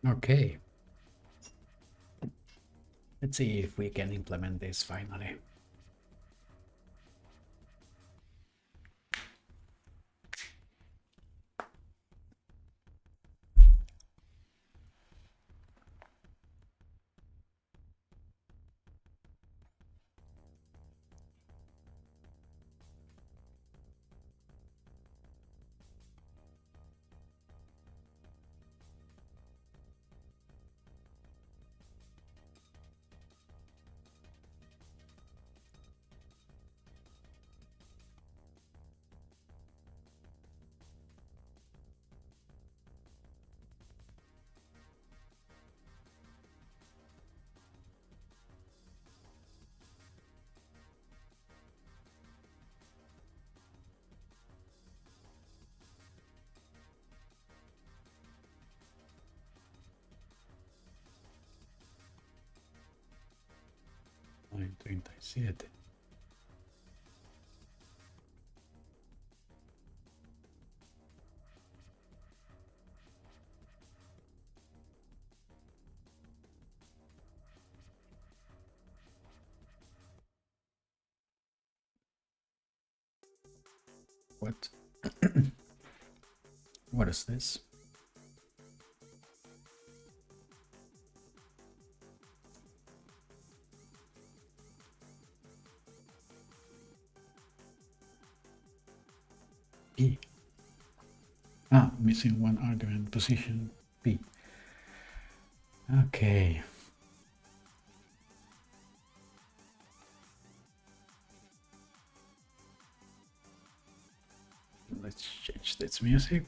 Okay. Let's see if we can implement this finally. Line 37. What? What is this? P. Ah, missing one argument. Position P. Okay. Let's change this music.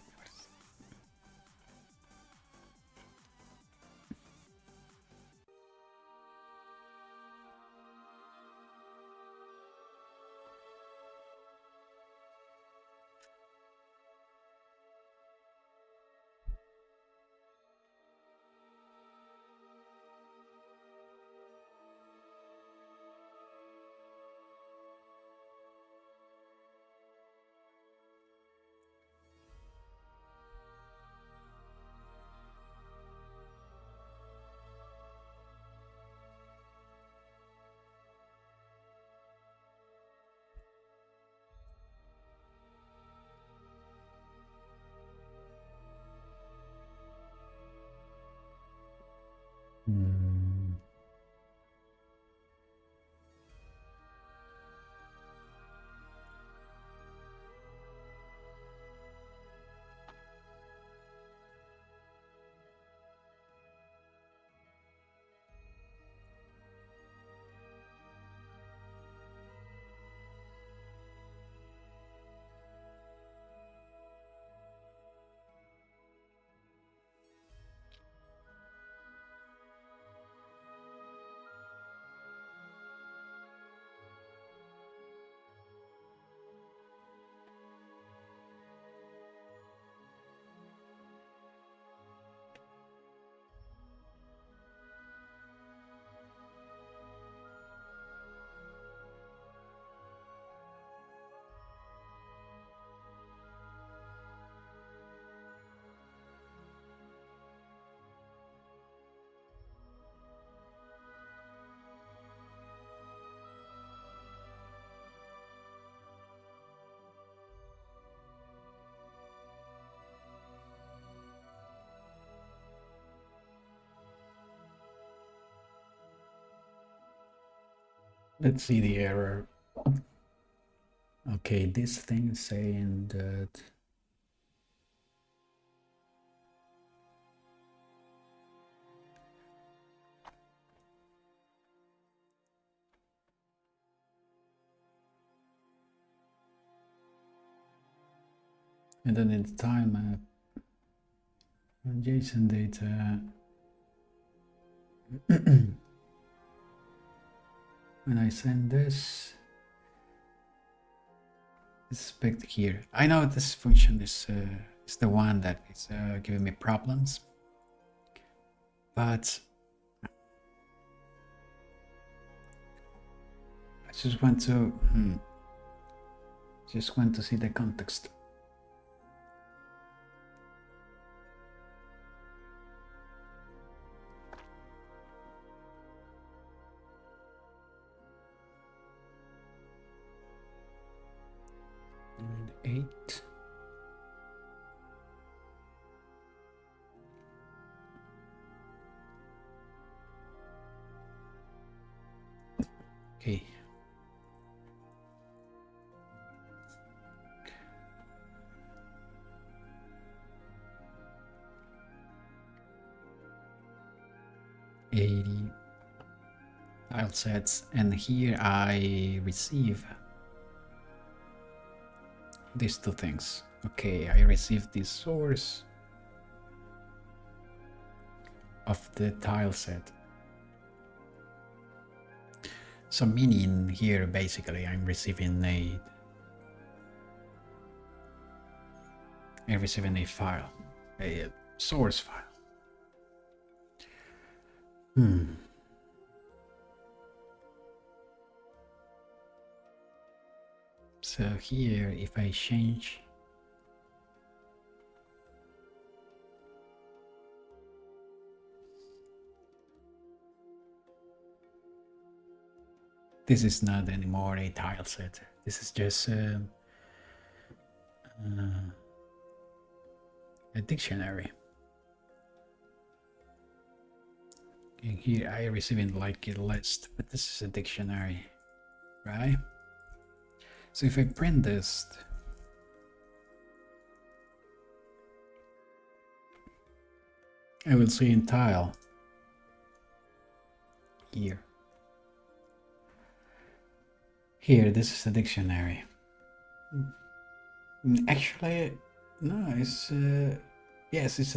Hmm. Let's see the error. Okay, this thing is saying that and then in the time JSON data when I send this expect here. I know this function is the one that is giving me problems, but I just want to see the context. Okay. $80 tile sets, and here I receive these two things. Okay, I receive this source of the tile set. So meaning here basically I'm receiving a file, a source file. So here if I change this, is not anymore a tile set. This is just a dictionary. And here I receiving like a list, but this is a dictionary, right? So if I print this, I will see in tile here. Here, this is a dictionary. Actually, no, it's yes, it's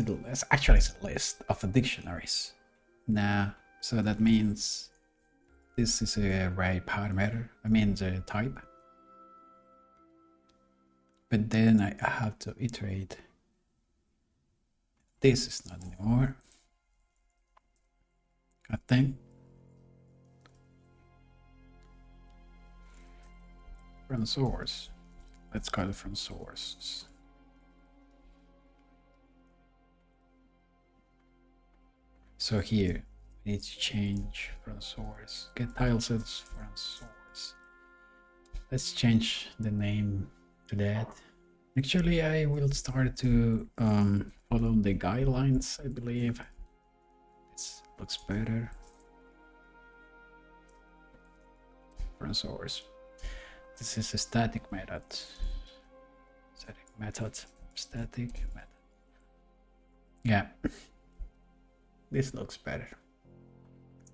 actually it's a list of dictionaries. Now, so that means this is a right parameter. I mean the type. But then I have to iterate. This is not anymore. I think. From source. Let's call it from source. So here, we need to change from source. Get tile sets from source. Let's change the name to that. Actually, I will start to follow the guidelines, I believe. This looks better. From source. This is a static method. Static method. Yeah. This looks better.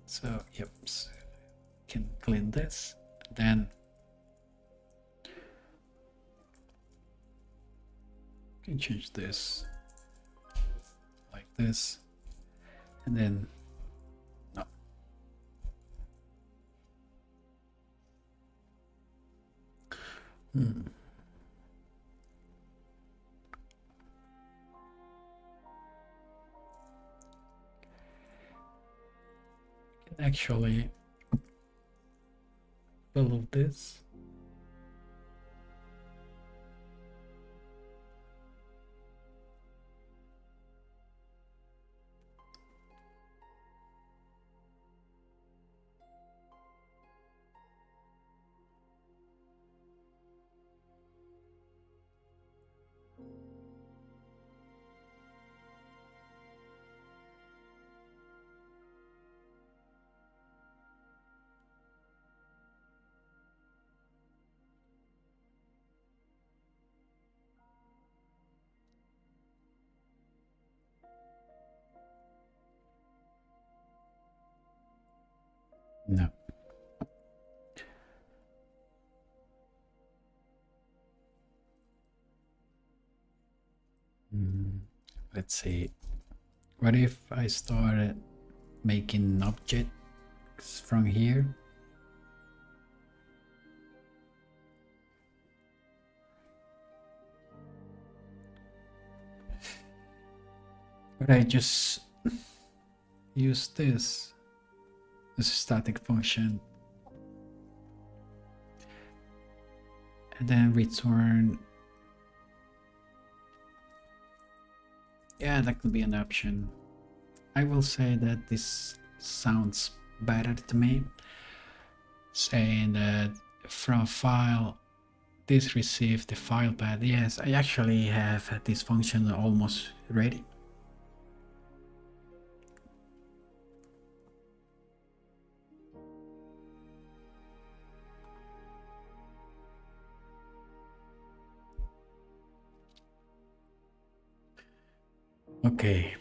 So, yep. So can clean this. Then can change this like this. And then no. Can actually follow this. No. Let's see. What if I started making objects from here? But I just use this as a static function and then return. Yeah, that could be an option. I will say that this sounds better to me, saying that from file this receive the file path. Yes, I actually have this function almost ready. Okay.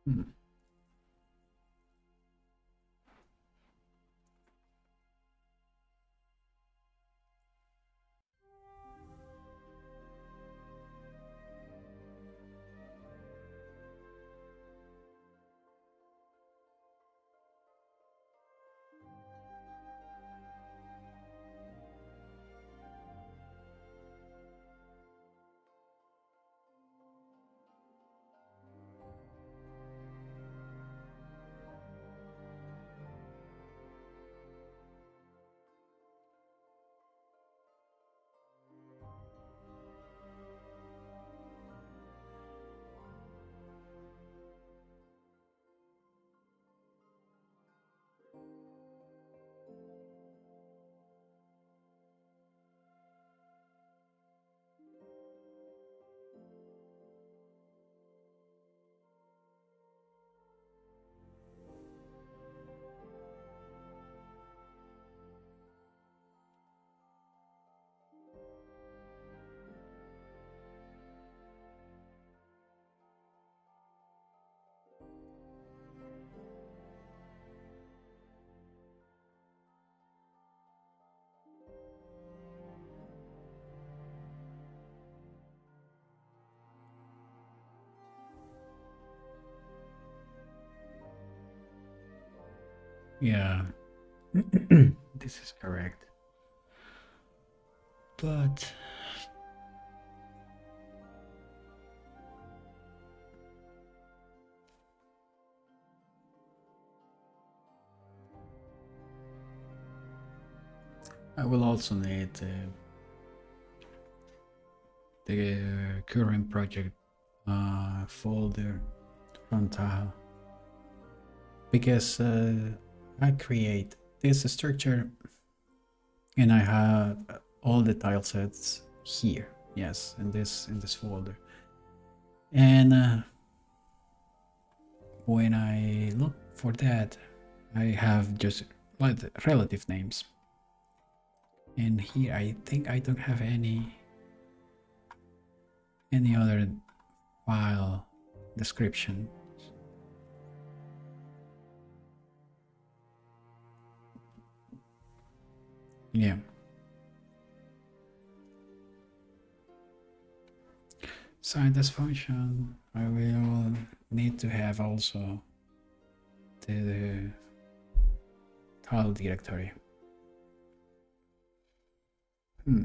Hmm. Yeah. This is correct. But I will also need the current project folder from Tahoe because I create this structure and I have all the tile sets here. Yes, in this folder. And when I look for that, I have just like relative names. And here I think I don't have any other file description. Yeah. So in this function, I will need to have also the tile directory. Hmm.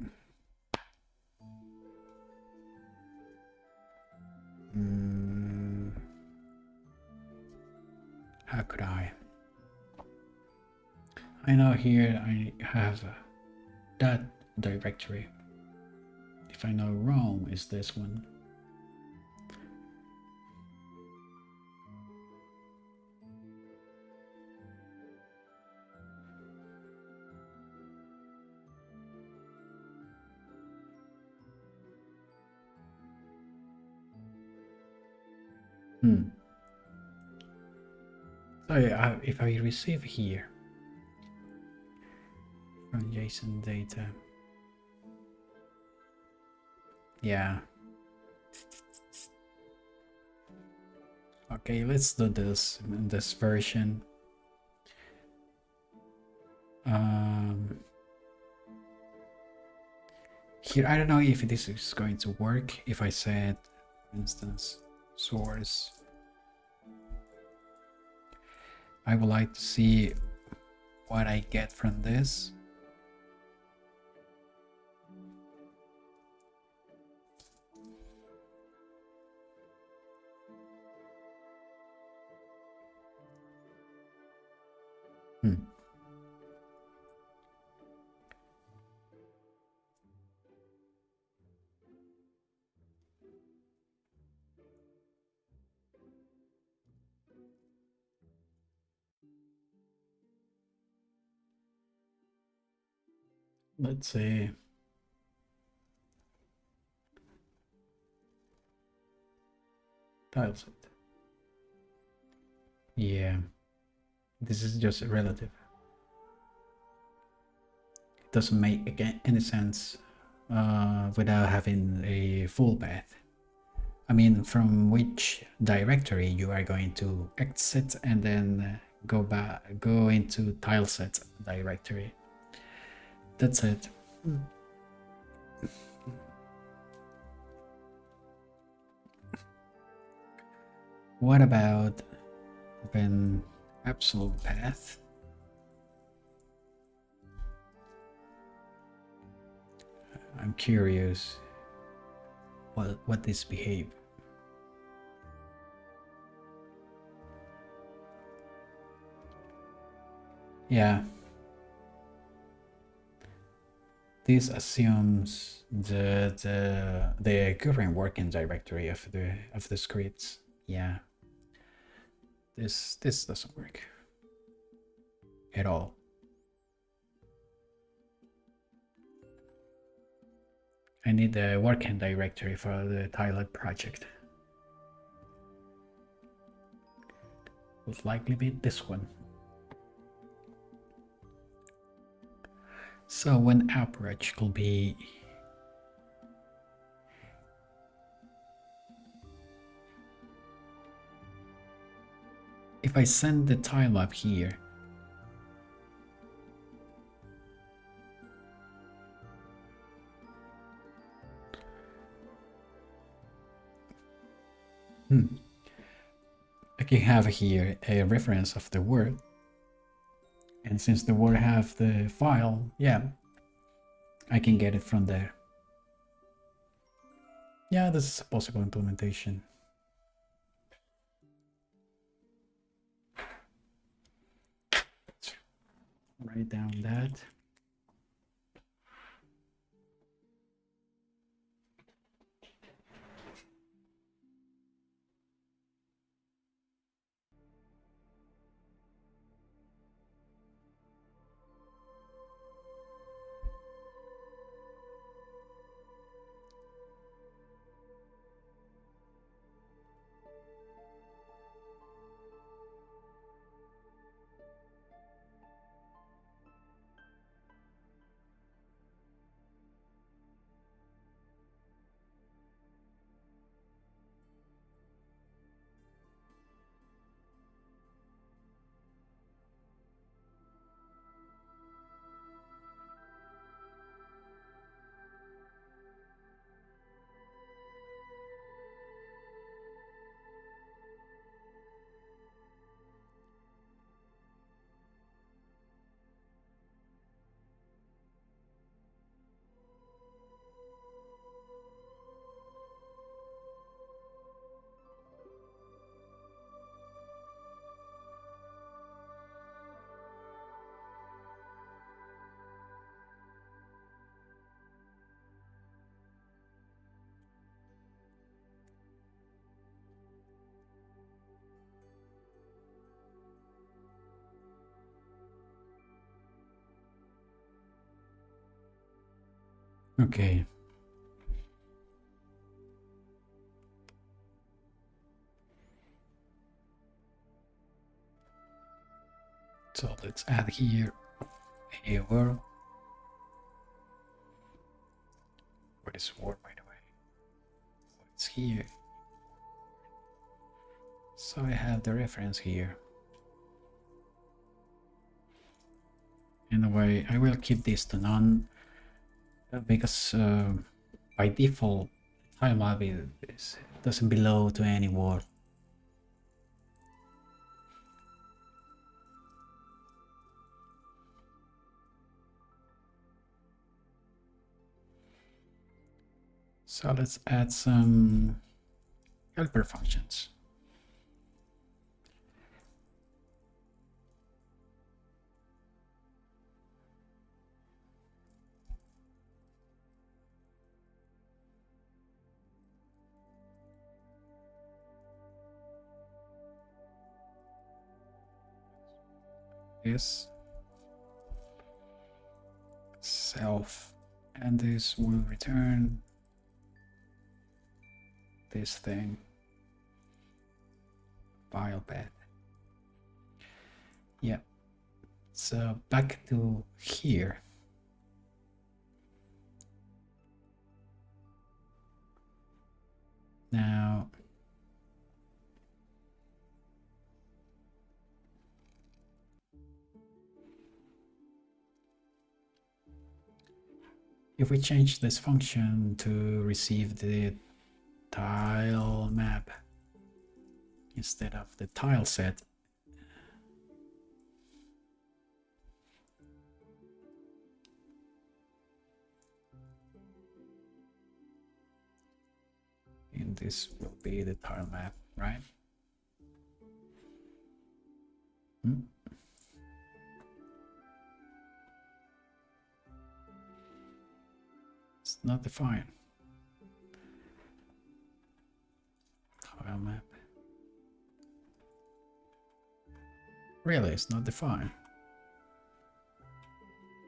Mm, how could I? I know here I have that directory. If I know wrong, is this one. Hmm. So if I receive here from JSON data, yeah. Okay, let's do this in this version. Um, here, I don't know if this is going to work. If I said, for instance, source, I would like to see what I get from this. Hmm. Let's see. tileset. Yeah, this is just relative. It doesn't make any sense without having a full path. I mean, from which directory you are going to exit and then go into tileset directory. That's it. What about an absolute path? I'm curious what this behave. Yeah. This assumes the current working directory of the scripts. Yeah. This doesn't work at all. I need the working directory for the tilet project. Will likely be this one. So one approach could be if I send the tile up here. I can have here a reference of the word. And since the word have the file, yeah, I can get it from there. Yeah, this is a possible implementation. Let's write down that. Okay. So let's add here a word. What is word, by the way? What's here? So I have the reference here. In a way, I will keep this to none because by default, time lobby doesn't belong to any word. So let's add some helper functions. This self, and this will return this thing. compile path. Yeah. So back to here. Now, if we change this function to receive the tile map instead of the tile set, and this will be the tile map, right? It's not defined. Tile map. Really, it's not defined.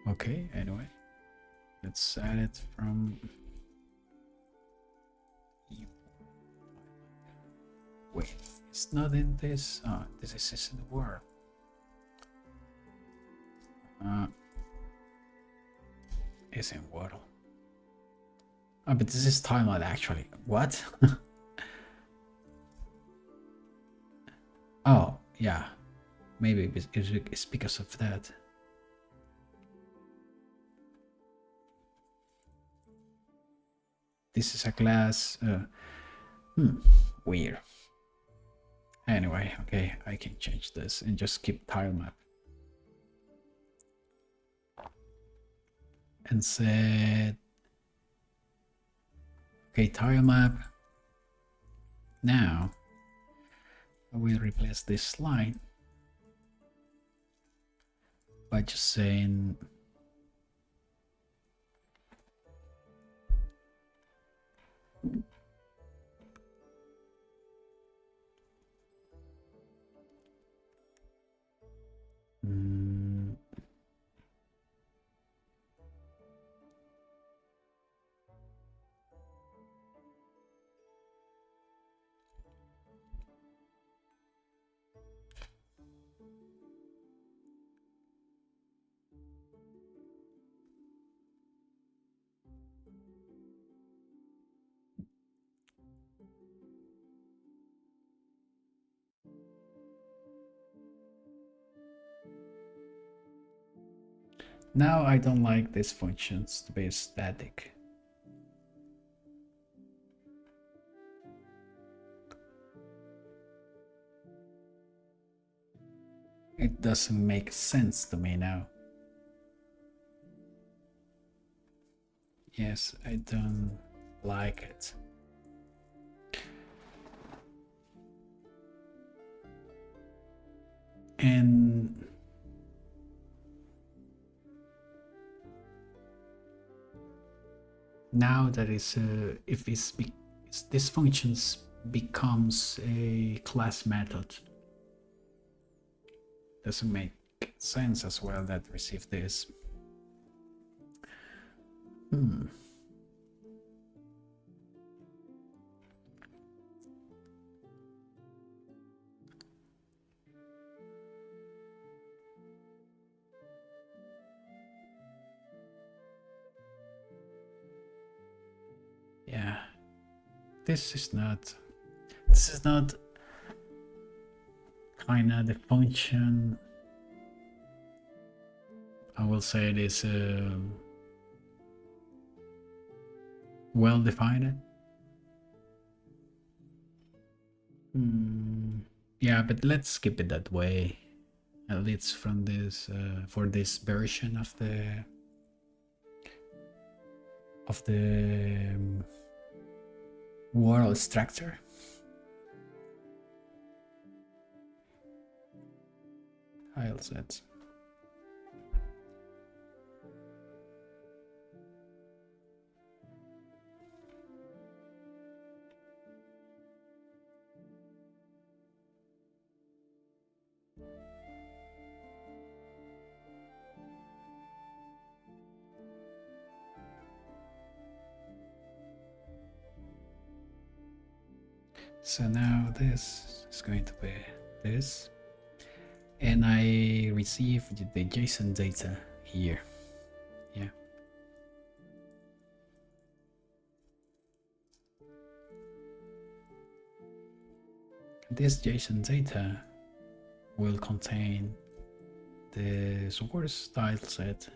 Okay, anyway. Let's add it from... Wait, it's not in this. Oh, this is in the world. It's in Waddle. Oh, but this is timeline actually. What? Oh, yeah. Maybe it's because of that. This is a class. Weird. Anyway, okay, I can change this and just keep tile map. And said, okay, tile map. Now, I will replace this line by just saying now I don't like these functions to be static. It doesn't make sense to me now. Yes, I don't like it. And now that is if this functions becomes a class method, doesn't make sense as well that receive this. Yeah, this is not kind of the function. I will say it is well defined. Yeah, but let's skip it that way, at least from this for this version of the world extractor. Tile sets. So now this is going to be this, and I received the JSON data here. Yeah. This JSON data will contain the source tile set,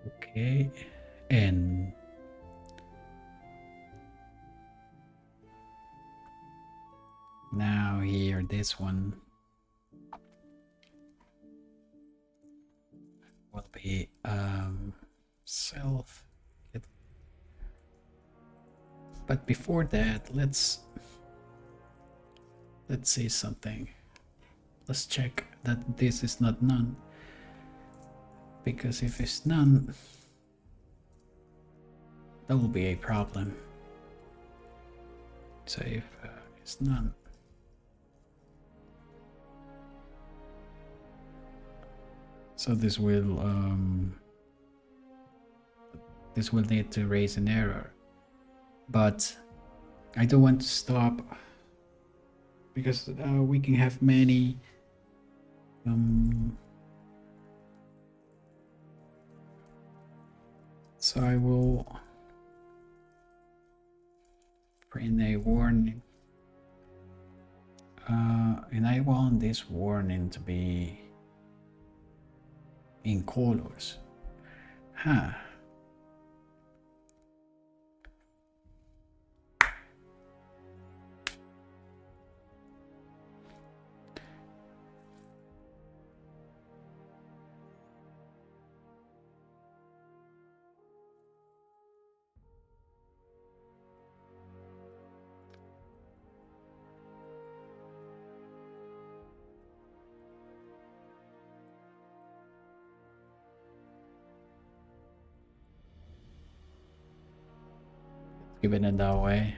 okay, and now here this one will be self. But before that, let's see something. Let's check that this is not none, because if it's none, that will be a problem. So if it's none, so this will need to raise an error, but I don't want to stop because we can have many so I will print a warning, and I want this warning to be in colors. Huh. Give it in that way,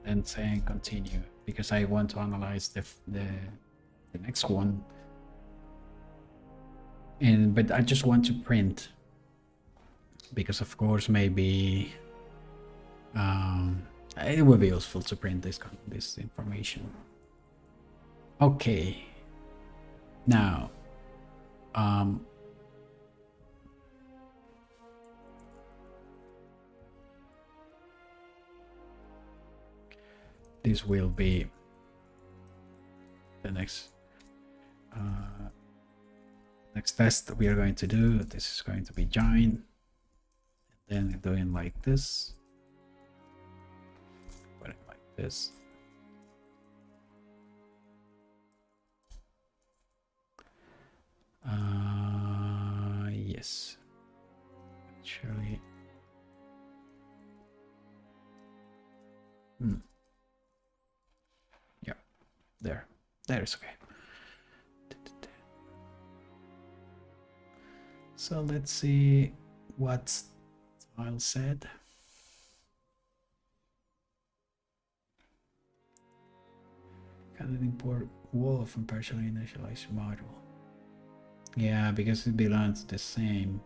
and saying continue, because I want to analyze the next one, but I just want to print, because of course maybe it would be useful to print this information. Okay, now this will be the next test that we are going to do. This is going to be join, and then doing like this, put it like this. Yes, actually. Yeah, there's okay. So let's see what tile said. Can it import wall from partially initialized model? Yeah, because it belongs to the same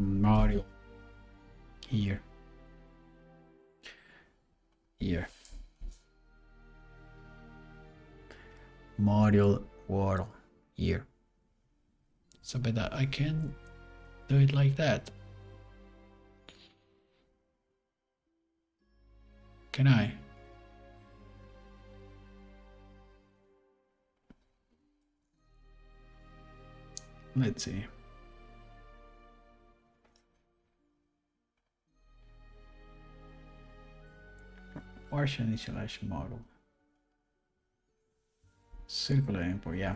module here. Module world here. So but I can do it like that. Can I? Let's see. Partial initialization model. Circular import, yeah.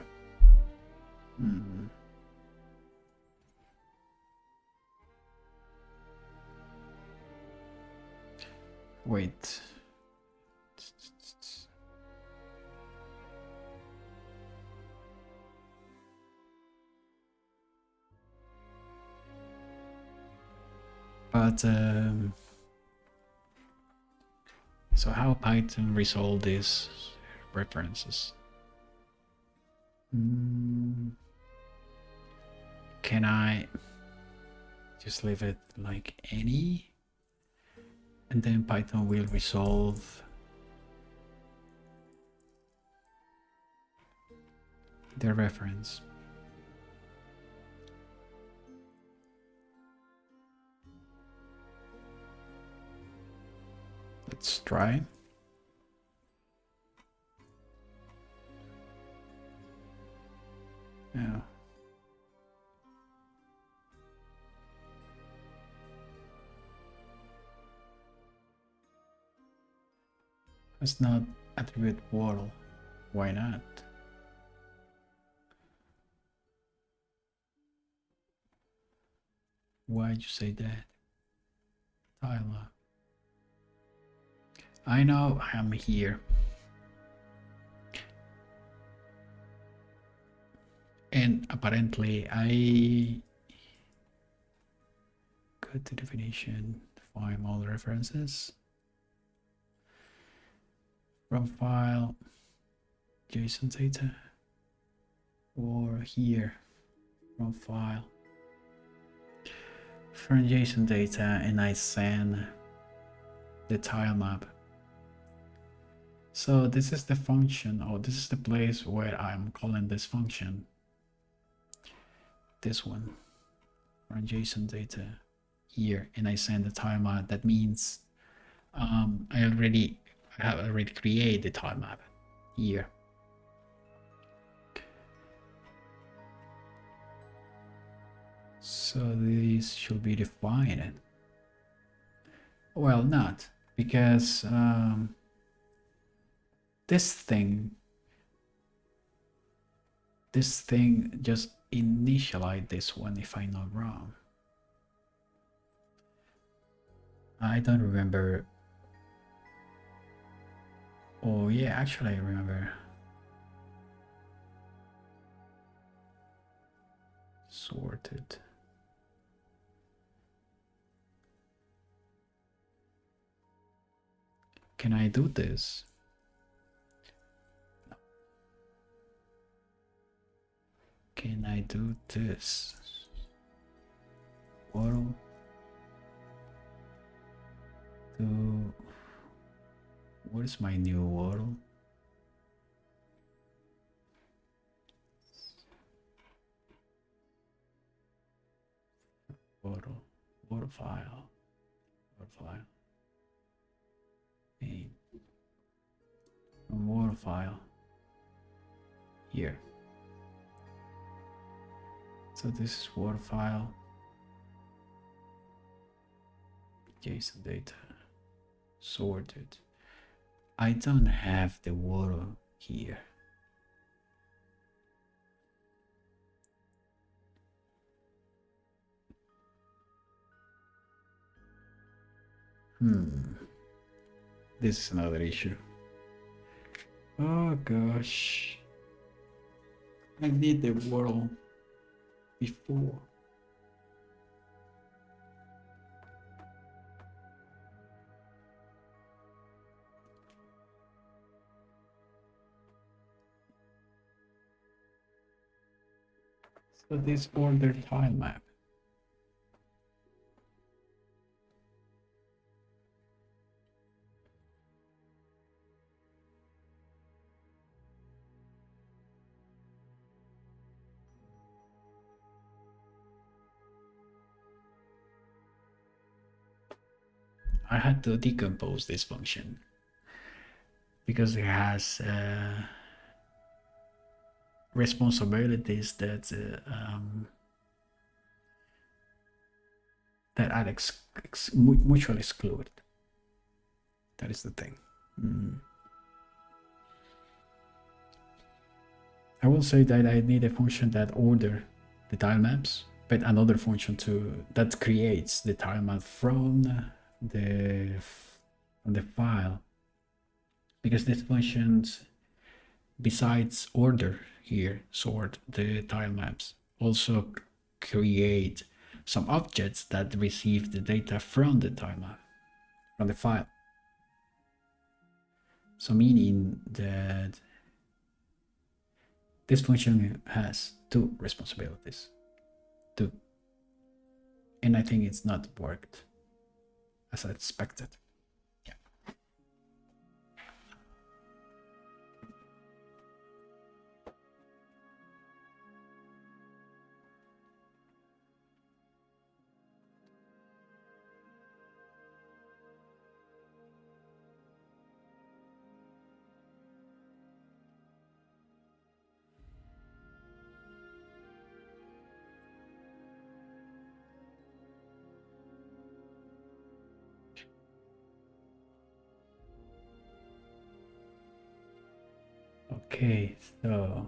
Wait. But so how Python resolve these references? Can I just leave it like any, and then Python will resolve the reference? Let's try. Yeah. Let's not attribute Waddle. Why not? Why'd you say that? Tyler. I know I'm here. And apparently I go to definition, find all references. From file, JSON data, or here, from file, from JSON data, and I send the tile map. So this is the function, or this is the place where I'm calling this function. This one, from JSON data here, and I send the tile map. That means I have already created the tile map here. So this should be defined. Well, not, because this thing just initialize this one, if I'm not wrong. I don't remember. Oh yeah, actually I remember. Sorted. Can I do this? No. Can I do this? Waddle to, what is my new waddle? Waddle file, and waddle file here. So this is waddle file, JSON data, sorted. I don't have the waddle here. This is another issue. Oh gosh. I need the waddle before. So this order tile map. I had to decompose this function because it has responsibilities that that are mutually excluded. That is the thing. I will say that I need a function that order the tile maps, but another function that creates the tile map from the file, because these functions, besides order here, sort the tile maps, also create some objects that receive the data from the timeline, from the file. So meaning that this function has two responsibilities. Two. And I think it's not worked as I expected. Okay, so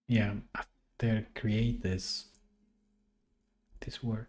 yeah, after create this word.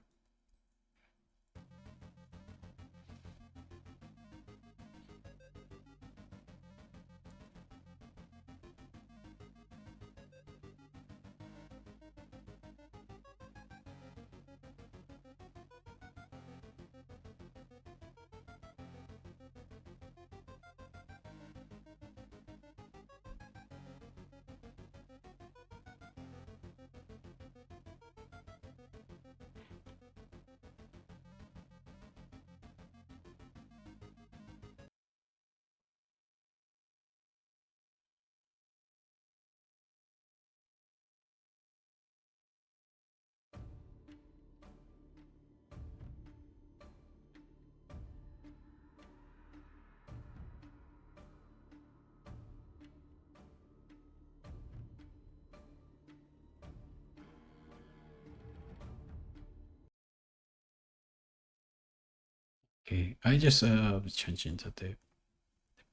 Okay, I just change into the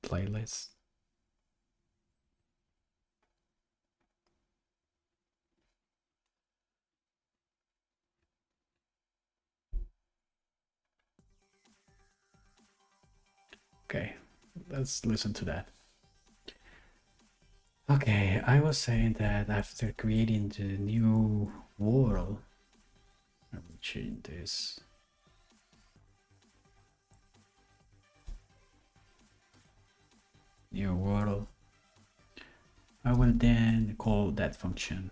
playlist. Okay, let's listen to that. Okay, I was saying that after creating the new world, let me change this. New world. I will then call that function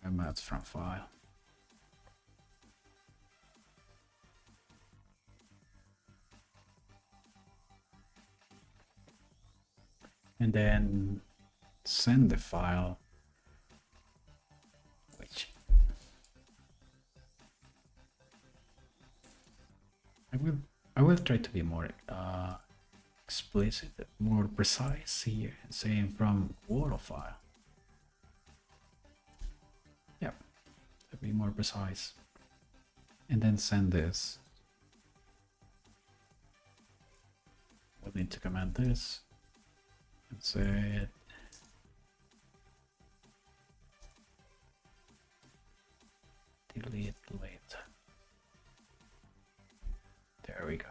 remote from file. And then send the file, which I will try to be more explicit, more precise here, saying from Voila file. Yep, to be more precise. And then send this. We'll need to comment this and say it. Delete later. There we go.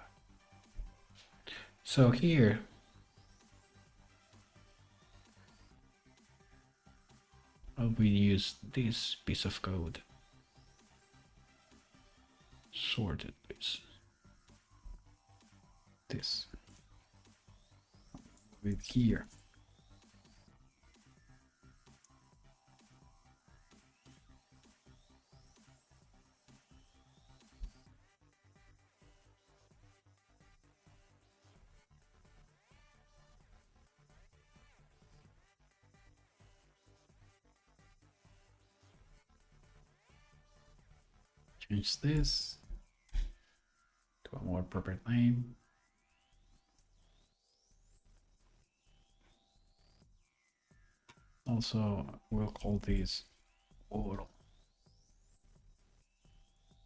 So here, I will use this piece of code. Sorted this with here. Change this to a more proper name. Also, we'll call this oral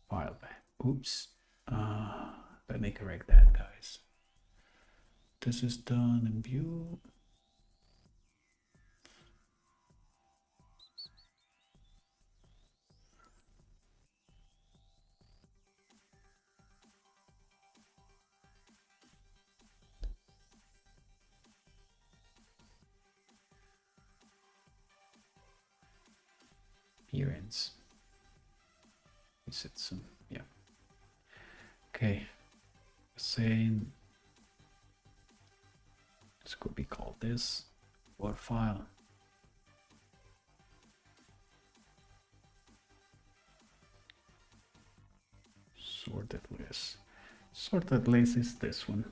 file. Oops. Let me correct that, guys. This is done in view. Appearance. Is it some? Yeah. Okay. Saying this could be called this Word file. Sorted list. Sorted list is this one.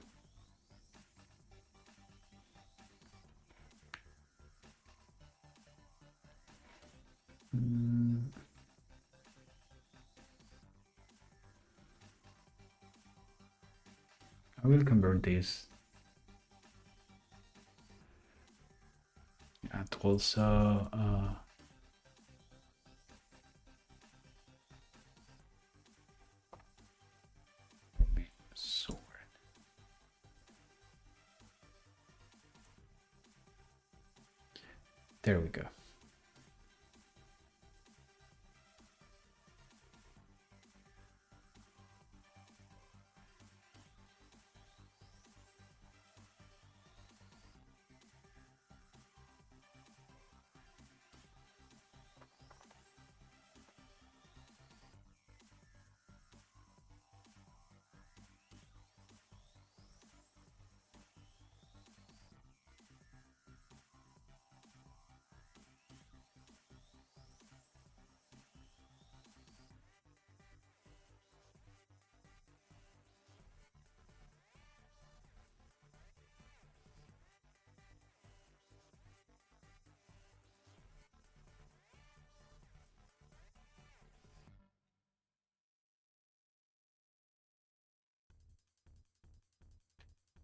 I will convert this and also sort. There we go.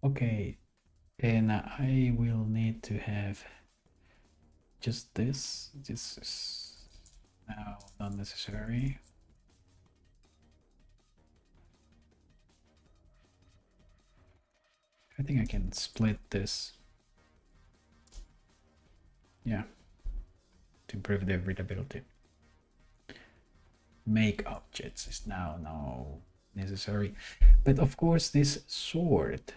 Okay, and I will need to have just this. This is now not necessary. think I can split this. Yeah, to improve the readability. Make objects is now no necessary, but of course this sword,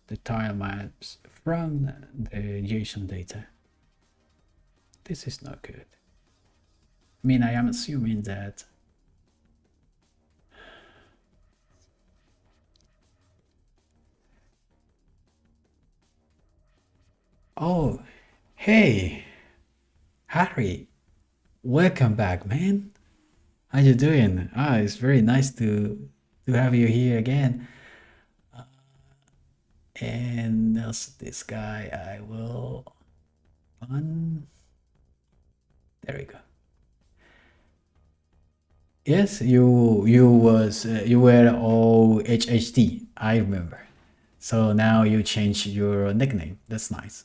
the tile maps from the JSON data. This is not good. I mean, I am assuming that oh, hey, Harry, welcome back, man. How you doing? Ah, it's very nice to have you here again. And also this guy, I will on. There we go. Yes, you were OHHT. I remember. So now you changed your nickname. That's nice.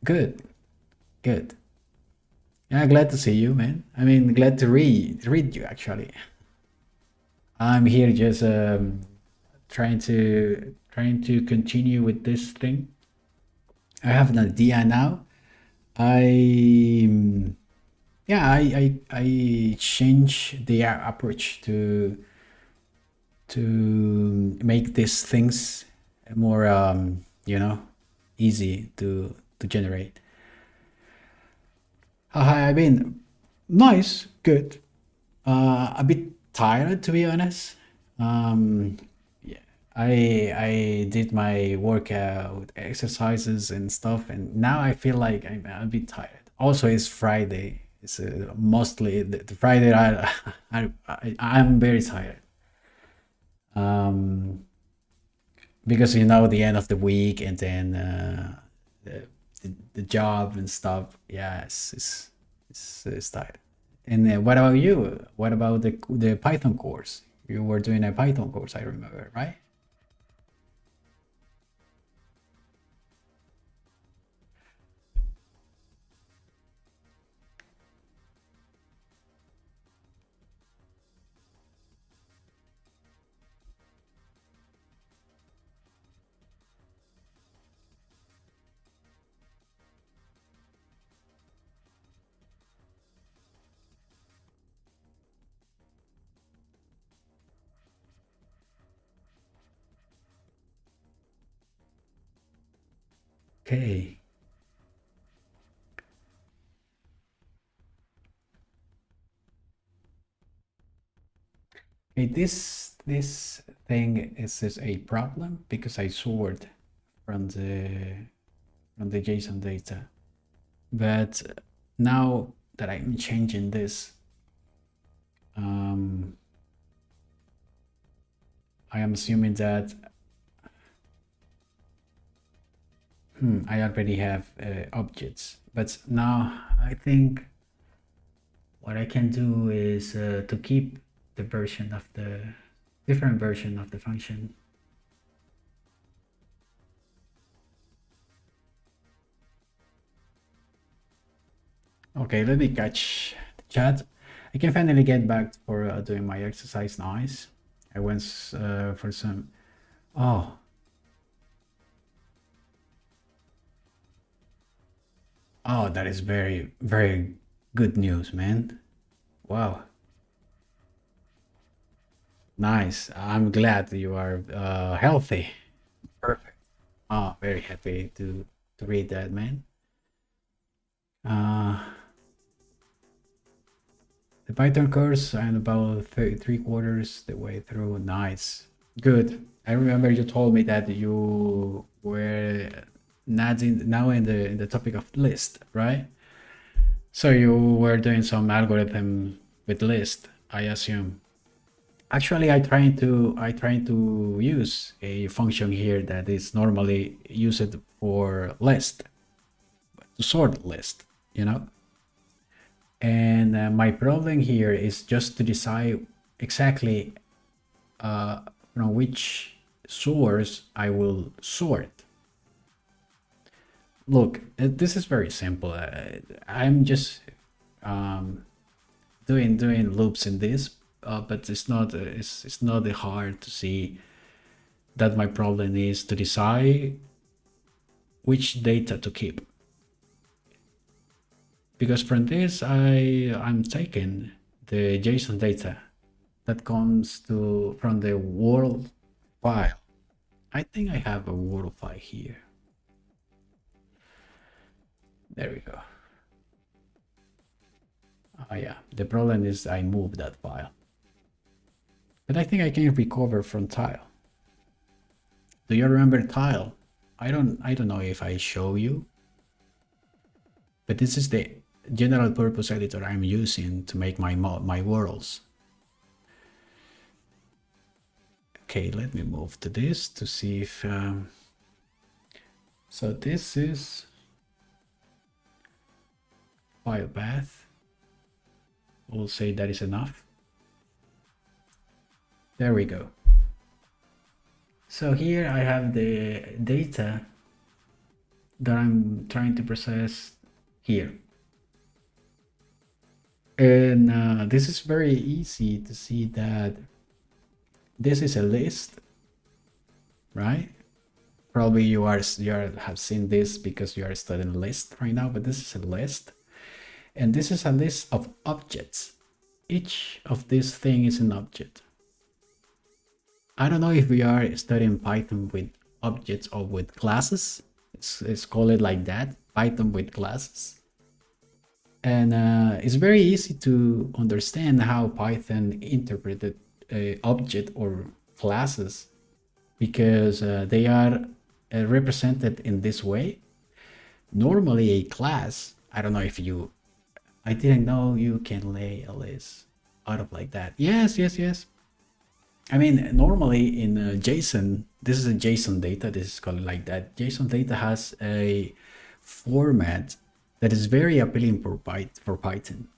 Good, good. Yeah, glad to see you, man. I mean, glad to read you actually. I'm here just trying to continue with this thing. I have an idea now. I yeah, I change the approach to make these things more easy to generate. How have I been? Nice, good. A bit tired to be honest. Yeah, I did my workout exercises and stuff, and now I feel like I'm a bit tired. Also, it's Friday. It's mostly the Friday. I'm very tired. Um, because the end of the week and then the job and stuff. Yeah, it's tired. And what about you? What about the Python course? You were doing a Python course, I remember, right? Okay. Okay, this thing is a problem because I sort from the JSON data. But now that I'm changing this, um, I am assuming that I already have objects. But now I think what I can do is to keep the version of the different version of the function. Okay, let me catch the chat. I can finally get back for doing my exercise. Nice. I went for some. Oh, oh, that is very, very good news, man. Wow, nice. I'm glad you are healthy. Perfect. Oh, very happy to read that, man. Uh, the Python course, I'm about three quarters the way through. Nice, good. I remember you told me that you were not now in the topic of list, right? So you were doing some algorithm with list, I assume. Actually, I trying to use a function here that is normally used for list, to sort list, you know. And my problem here is just to decide exactly from which source I will sort. Look, this is very simple. I'm just um, doing loops in this. but it's not hard to see that my problem is to decide which data to keep. Because from this, I'm taking the JSON data that comes from the world file. I think I have a world file here. There we go. Oh yeah, the problem is I moved that file. But I think I can recover from tile. Do you remember tile? I don't know if I show you, but this is the general purpose editor I'm using to make my worlds. Okay, let me move to this to see if so this is file path. We'll say that is enough. There we go. So here I have the data that I'm trying to process here. And this is very easy to see that this is a list, right? Probably you have seen this because you are studying list right now, but this is a list. And this is a list of objects. Each of these things is an object. I don't know if we are studying Python with objects or with classes. It's called it like that, Python with classes. And it's very easy to understand how Python interpreted object or classes because they are represented in this way. Normally a class, I don't know if you, I didn't know you can lay a list out of like that. Yes. I mean, normally in JSON, this is a JSON data, this is called like that. JSON data has a format that is very appealing for Python.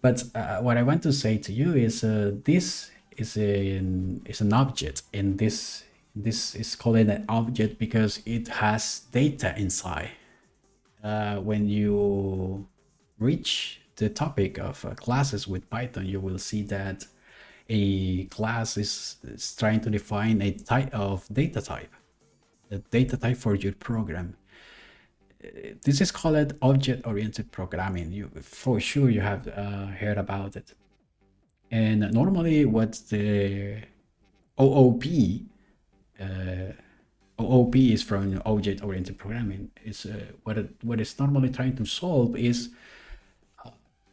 But what I want to say to you is this is an object, and this is called an object because it has data inside. When you reach the topic of classes with Python, you will see that a class is trying to define a type of data type, the data type for your program. This is called object-oriented programming. You for sure you have heard about it. And normally, what the OOP OOP is from object-oriented programming. Is what it's normally trying to solve is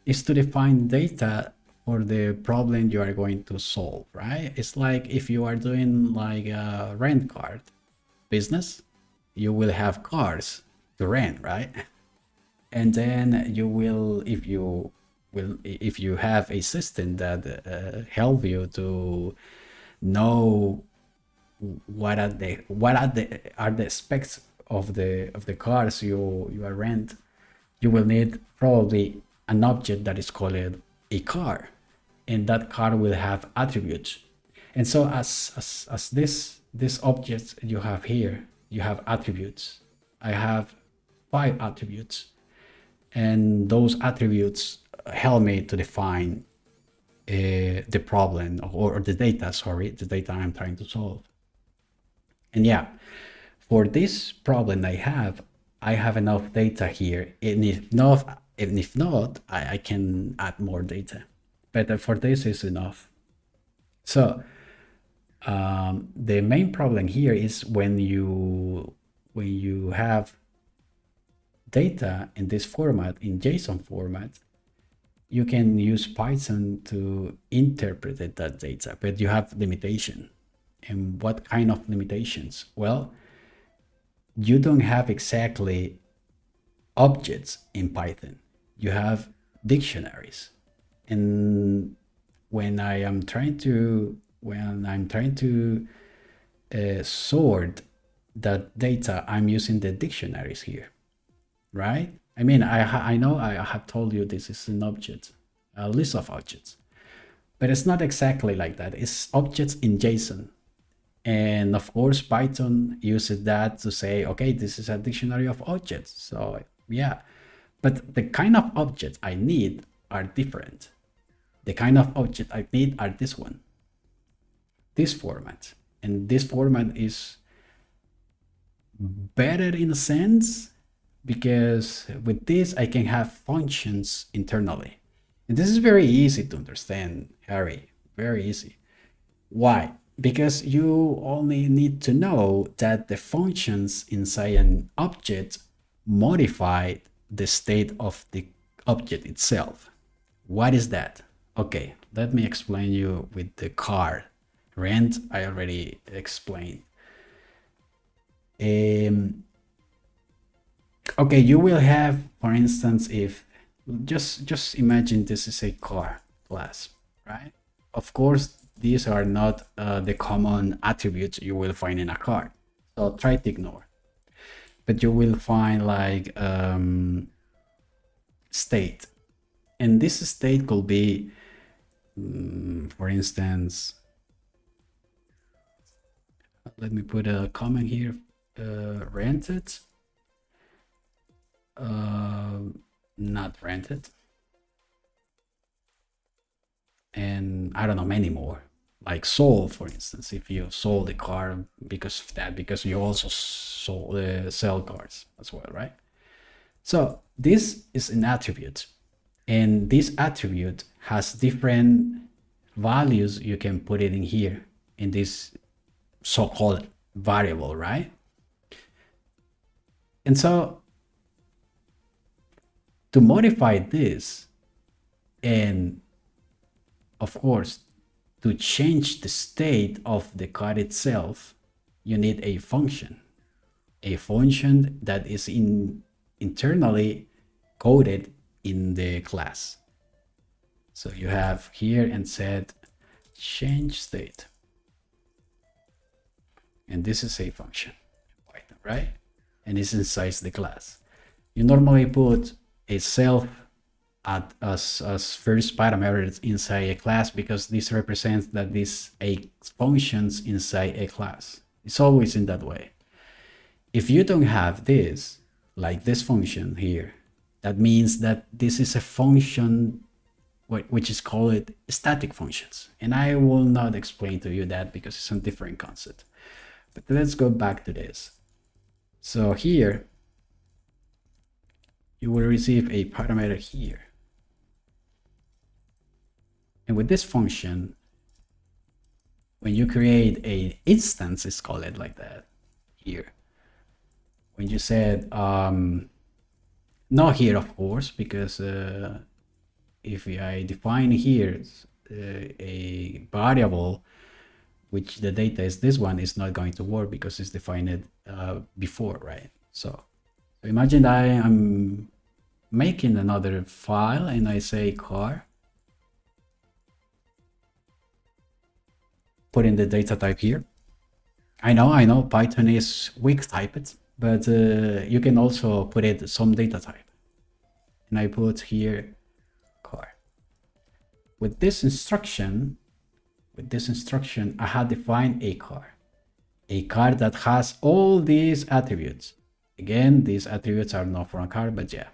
to define data for the problem you are going to solve, right? It's like if you are doing like a rent car business, you will have cars to rent, right? And then you will, if you have a system that help you to know what are the specs of the cars you are rent, you will need probably an object that is called a car, and that car will have attributes. And so as this object you have here, you have attributes. I have 5 attributes, and those attributes help me to define the problem or the data, the data I'm trying to solve. And yeah, for this problem I have enough data here, and if not, I can add more data, but for this is enough. So the main problem here is when you have data in this format, in JSON format, you can use Python to interpret that data, but you have limitation. And what kind of limitations? Well, you don't have exactly objects in Python. You have dictionaries. And when I'm trying to sort that data, I'm using the dictionaries here, right? I mean, I know I have told you this is an object, a list of objects, but it's not exactly like that. It's objects in JSON. And of course, Python uses that to say, okay, this is a dictionary of objects. So yeah, but the kind of objects I need are different. The kind of object I need are this format. And this format is better in a sense because with this I can have functions internally. And this is very easy to understand, Harry. Very easy. Why? Because you only need to know that the functions inside an object modify the state of the object itself. What is that? Okay, let me explain you with the car. Rent, I already explained. Okay, you will have, for instance, if just imagine this is a car class, right? Of course, these are not the common attributes you will find in a car, so try to ignore. But you will find like state, and this state could be, for instance, let me put a comment here, rented, not rented, and I don't know, many more, like sold, for instance. If you sold the car because of that, because you also sell cars as well, right? So this is an attribute, and this attribute has different values. You can put it in here in this so-called variable, right? And so to modify this, and of course to change the state of the card itself, you need a function that is internally coded in the class. So you have here and set change state, and this is a function, right? And it's inside the class. You normally put a self as first parameters inside a class because this represents that this a functions inside a class. It's always in that way. If you don't have this, like this function here, that means that this is a function which is called static functions. And I will not explain to you that because it's a different concept. But let's go back to this. So here, you will receive a parameter here. And with this function, when you create an instance, it's called it like that here. When you said, not here, of course, because if I define here a variable, which the data is this one, is not going to work because it's defined before, right? So imagine I am making another file and I say car, put in the data type here. I know Python is weak typed, but you can also put it some data type. And I put here car. With this instruction, I have defined a car that has all these attributes. Again, these attributes are not for a car, but yeah.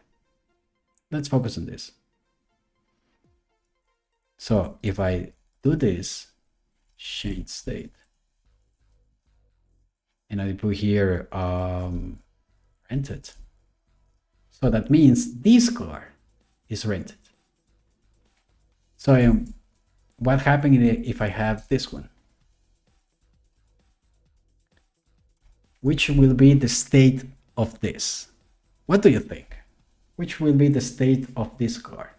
Let's focus on this. So if I do this, change state, and I put here rented. So that means this car is rented. So what happens if I have this one? Which will be the state of this? What do you think? Which will be the state of this card?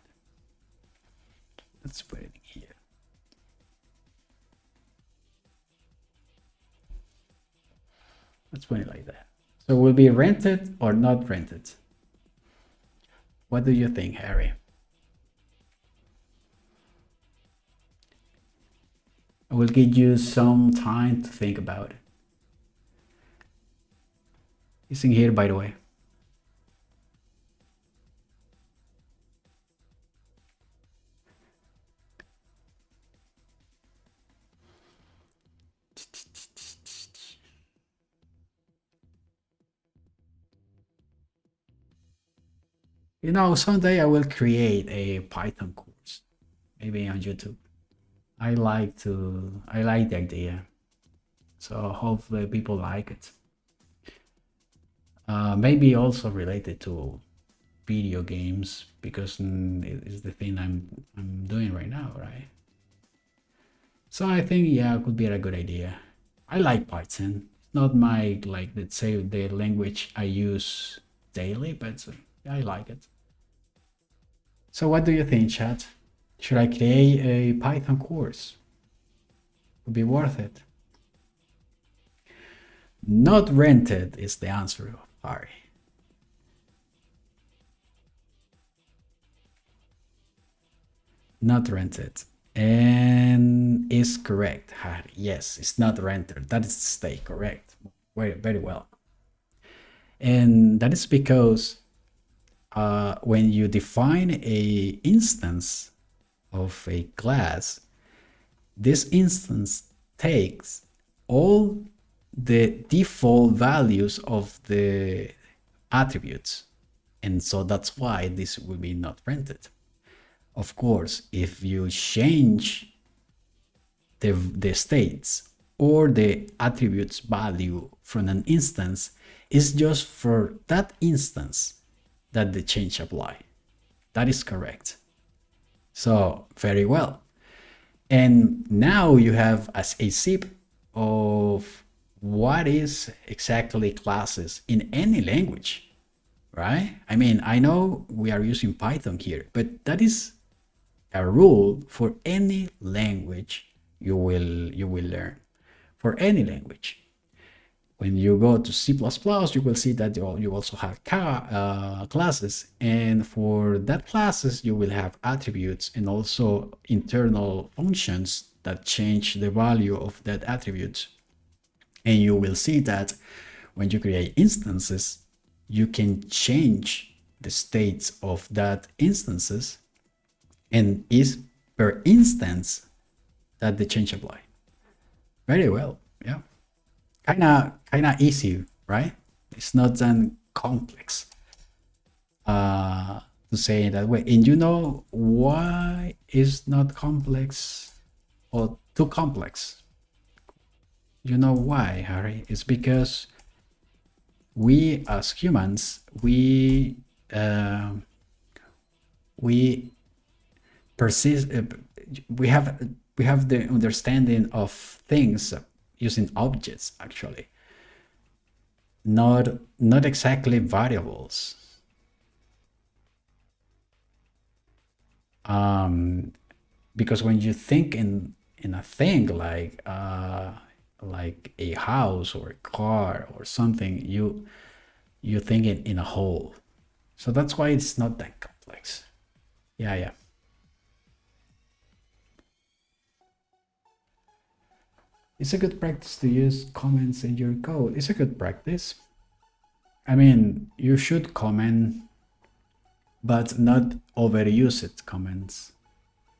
Let's put it here. Let's put it like that. So will be rented or not rented? What do you think, Harry? I will give you some time to think about it. It's in here, by the way. You know, someday I will create a Python course maybe on YouTube. I like the idea, so hopefully people like it. Maybe also related to video games because it is the thing I'm doing right now, right? So I think yeah, it could be a good idea. I like Python. Not my like let's say the language I use daily, but I like it. So what do you think, chat? Should I create a Python course? Would be worth it. Not rented is the answer, Harry. Not rented. And is correct, Harry. Yes, it's not rented. That is stay correct. Very, very well. And that is because when you define a instance of a class, this instance takes all the default values of the attributes. And so that's why this will be not rented. Of course, if you change the states or the attributes value from an instance, it's just for that instance that the change apply. That is correct. So very well. And now you have as a zip of what is exactly classes in any language, right? I mean, I know we are using Python here, but that is a rule for any language you will learn, for any language. When you go to C++, you will see that you also have classes, and for that classes you will have attributes and also internal functions that change the value of that attribute. And you will see that when you create instances, you can change the states of that instances, and is per instance that the change apply. Very well, yeah. Kinda easy, right? It's not that complex to say it that way. And you know why it's not complex or too complex? You know why, Harry? It's because we as humans, we persist. We have the understanding of things using objects, actually, not exactly variables. Because when you think in a thing like a house or a car or something, you think it in a whole. So that's why it's not that complex. Yeah, yeah. It's a good practice to use comments in your code. It's a good practice. I mean, you should comment, but not overuse it comments.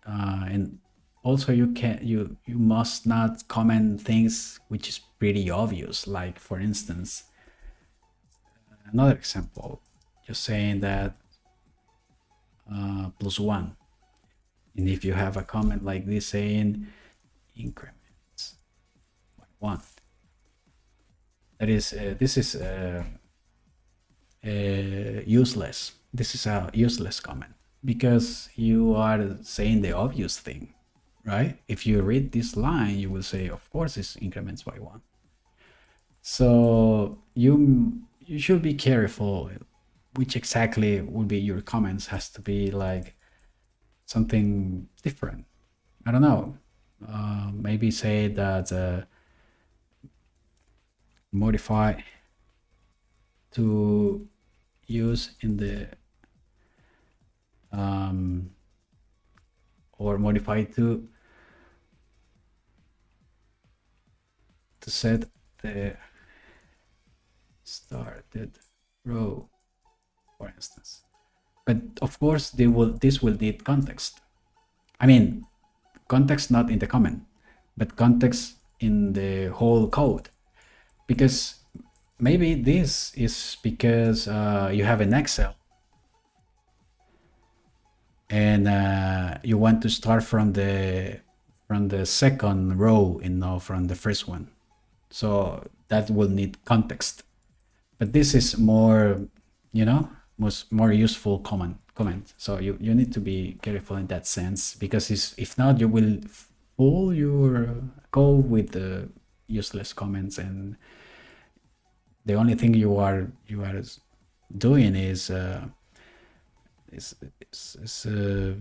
And also you must not comment things which is pretty obvious. Like for instance, another example, just saying that +1. And if you have a comment like this saying increments by 1, that is this is useless. This is a useless comment because you are saying the obvious thing, right? If you read this line, you will say, of course, it's increments by 1. So you should be careful which exactly will be your comments. Has to be like something different. I don't know. Maybe say that modify to use in the or modify to set the started row, for instance. But of course, this will need context. I mean, context not in the comment, but context in the whole code, because maybe this is because you have an Excel. and you want to start from the second row and not from the first one. So that will need context. But this is more, more useful comment. So you need to be careful in that sense, because if not, you will fool your code with the useless comments, and the only thing you are doing is, is uh,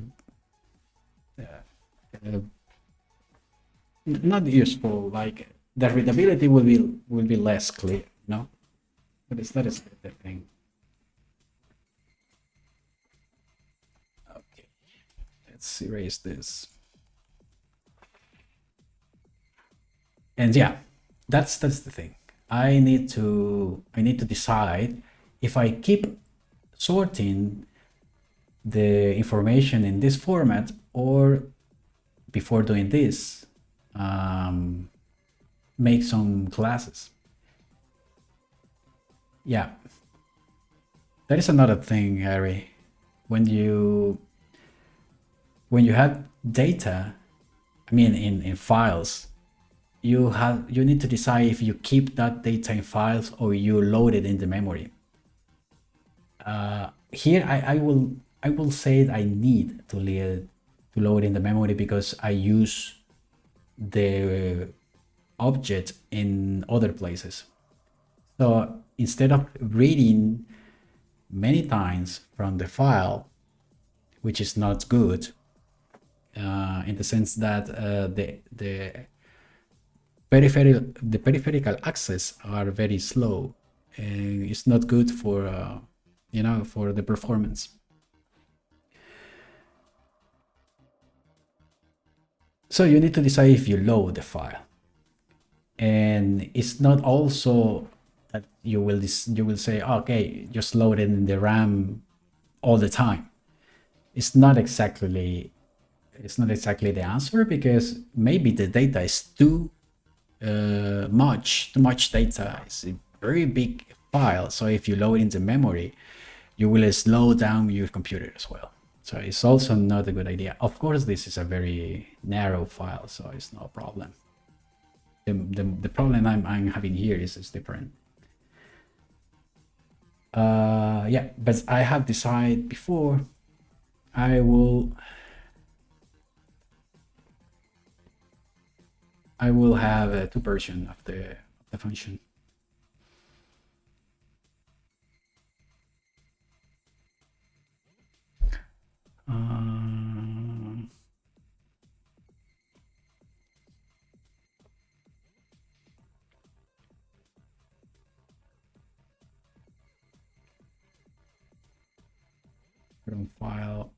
not useful. Like, the readability will be less clear, no? But it's not the thing. Okay, let's erase this. And yeah, that's the thing. I need to decide if I keep sorting the information in this format, or before doing this, um, make some classes. Yeah, that is another thing, Harry. When you have data, I mean, in files, you need to decide if you keep that data in files or you load it in the memory. Here, I will say I need to load in the memory, because I use the object in other places. So instead of reading many times from the file, which is not good, in the sense that the peripheral access are very slow, and it's not good for the performance. So you need to decide if you load the file, and it's not also that you will say, okay, just load it in the RAM all the time. It's not exactly the answer, because maybe the data is too much data. It's a very big file, so if you load into memory, you will slow down your computer as well. So it's also not a good idea. Of course, this is a very narrow file, so it's no problem. The problem I'm having here is different. Yeah, but I have decided before, I will have two versions of the function. From file.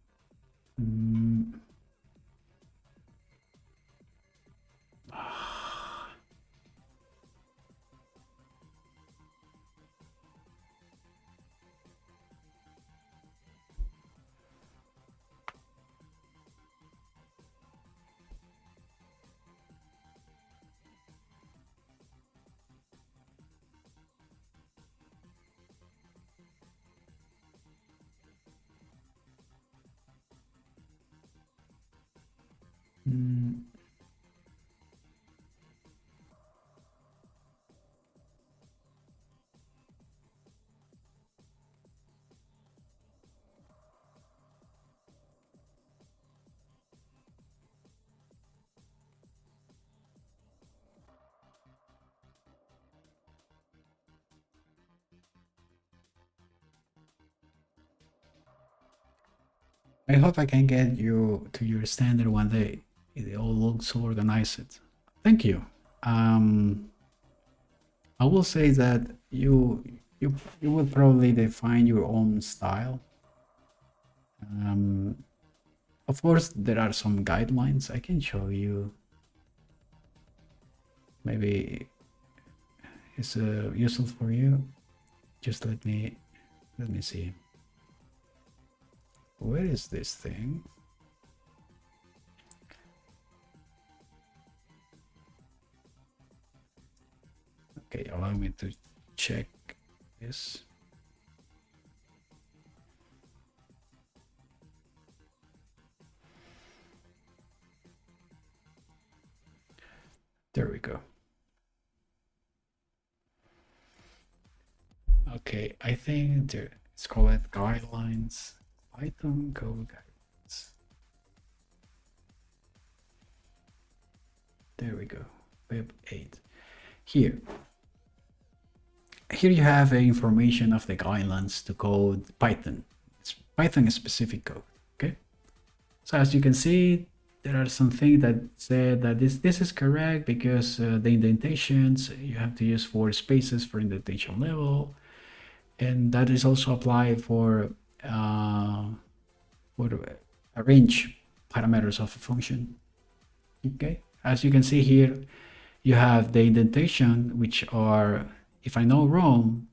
I hope I can get you to your standard one day. It all looks so organized. Thank you. I will say that you will probably define your own style. Um, of course, there are some guidelines I can show you. Maybe it's useful for you. Just let me see. Where is this thing? Okay, allow me to check this. There we go. Okay, I think it's called guidelines. Python code guidelines. There we go. Web 8. Here you have information of the guidelines to code Python. It's Python specific code. Okay. So as you can see, there are some things that say that this is correct because the indentations, you have to use 4 spaces for indentation level, and that is also applied for a range parameters of a function. Okay, as you can see here, you have the indentation, which are, if I know wrong,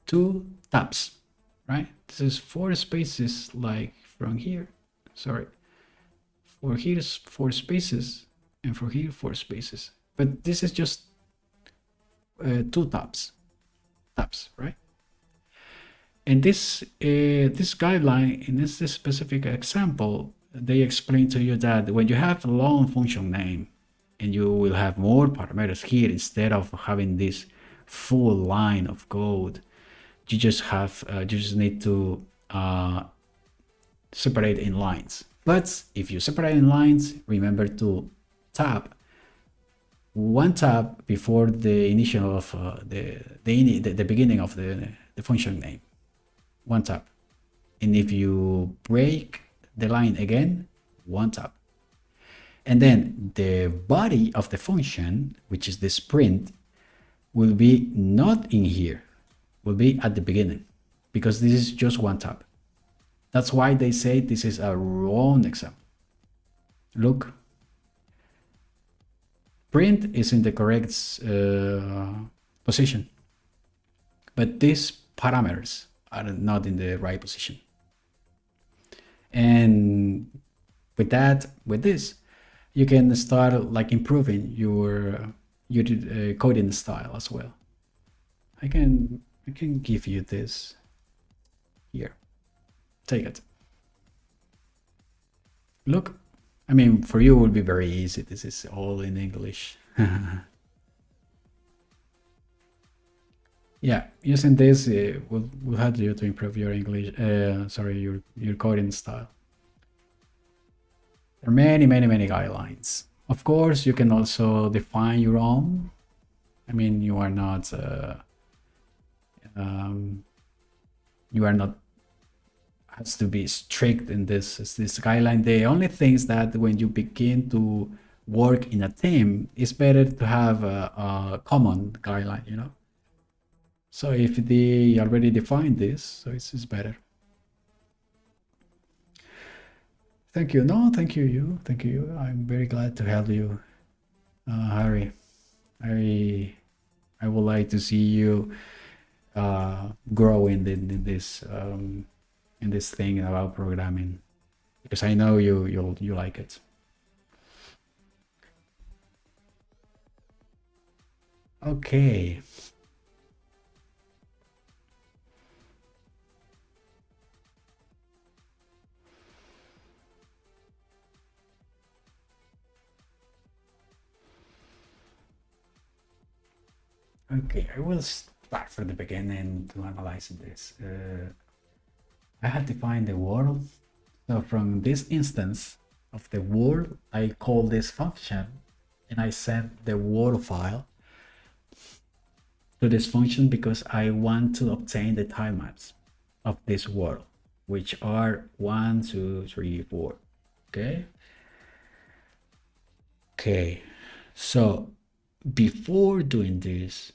2 tabs, right? This is 4 spaces, like from here, sorry, for here is 4 spaces, and for here 4 spaces. But this is just 2 tabs, right? And this guideline, in this specific example, they explain to you that when you have a long function name, and you will have more parameters here, instead of having this full line of code, you just have you just need to separate in lines. But if you separate in lines, remember to tab 1 tab before the initial of the beginning of the function name. 1 tab. And if you break the line again, 1 tab. And then the body of the function, which is this print, will be not in here, will be at the beginning, because this is just 1 tab. That's why they say this is a wrong example. Look, print is in the correct position, but these parameters are not in the right position. And with this, you can start like improving your coding style as well. I can give you this here. Take it. Look, I mean, for you it will be very easy. This is all in English. Yeah, using this will help you to improve your English. Your coding style. There are many guidelines. Of course, you can also define your own. I mean, you are not has to be strict in this guideline. The only thing is that when you begin to work in a team, it's better to have a common guideline, you know. So if they already defined this, so it's better. Thank you. No, thank you. Thank you. I'm very glad to help you, Harry. I would like to see you grow in this thing about programming, because I know you like it. Okay. Okay, I will start from the beginning to analyze this. I had defined the world. So from this instance of the world, I call this function, and I send the world file to this function because I want to obtain the timemaps of this world, which are 1, 2, 3, 4. Okay. Okay. So before doing this,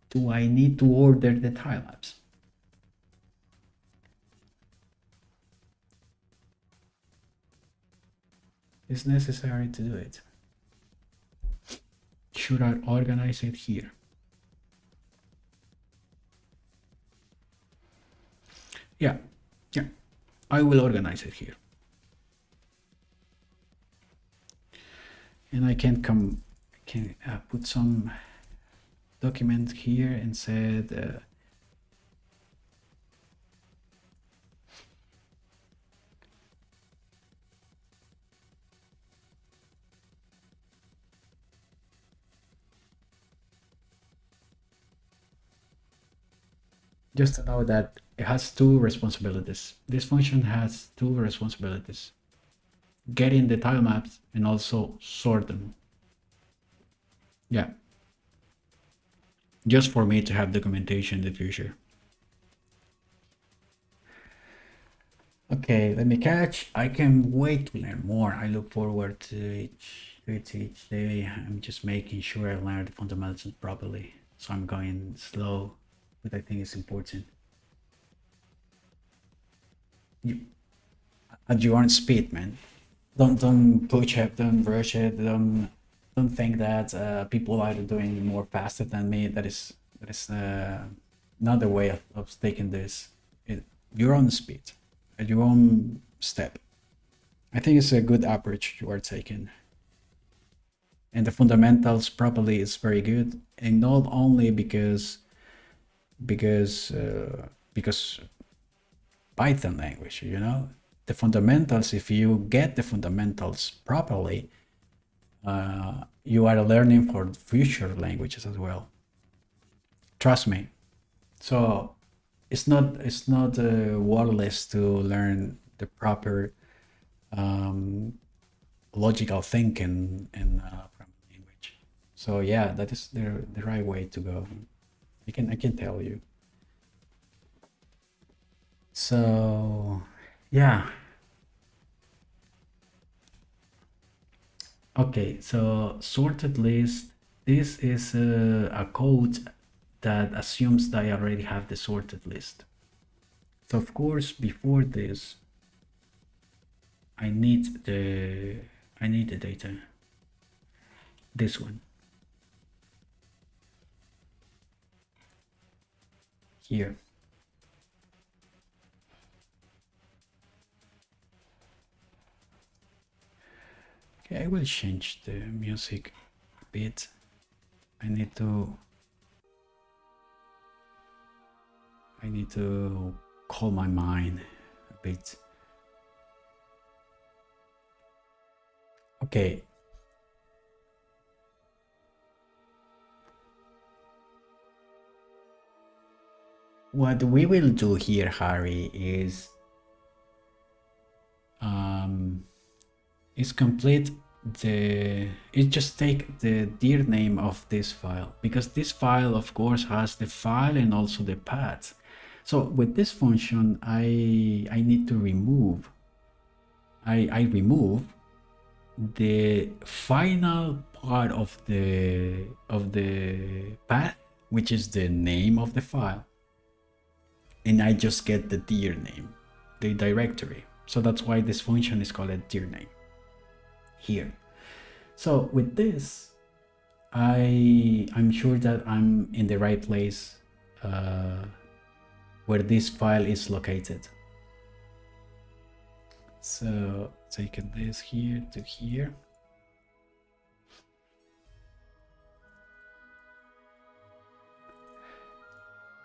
do I need to order the timelapse? It's necessary to do it. Should I organize it here? Yeah, I will organize it here. And I can put some document here and said Just to know that it has two responsibilities. This function has two responsibilities: getting the tile maps and also sort them. Yeah, just for me to have documentation in the future. Okay, let me catch. I can wait to learn more. I look forward to it each day. I'm just making sure I learn the fundamentals properly. So I'm going slow, but I think it's important. You, at your own speed, man. Don't push it, don't rush it, don't think that people are doing more faster than me. That is not the way of taking this. It, your own speed, at your own step. I think it's a good approach you are taking. And the fundamentals properly is very good, and not only because Python language, you know, the fundamentals. If you get the fundamentals properly, you are learning for future languages as well. Trust me. So it's not worthless to learn the proper logical thinking in programming language. So yeah, that is the right way to go. I can tell you. So yeah. Okay, so sorted list. This is a code that assumes that I already have the sorted list. So of course, before this, I need the data. This one here. Okay, I will change the music a bit. I need to calm my mind a bit. Okay. What we will do here, Harry, is complete it just take the dir name of this file, because this file of course has the file and also the path. So with this function, I need to remove I remove the final part of the path, which is the name of the file, and I just get the dir name, the directory. So that's why this function is called a dir name here. So with this, I'm sure that I'm in the right place where this file is located. So taking this here to here.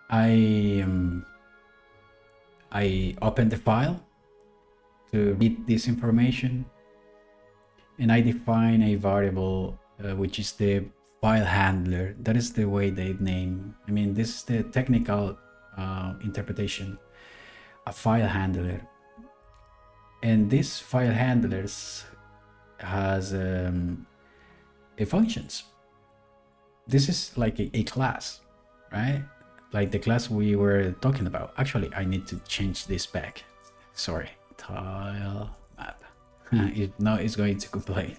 I open the file to read this information, and I define a variable which is the file handler. That is the way they name. I mean, this is the technical interpretation. A file handler, and this file handlers has a functions. This is like a class, right? Like the class we were talking about. Actually, I need to change this back. Sorry, tile map. If not, it's going to complain.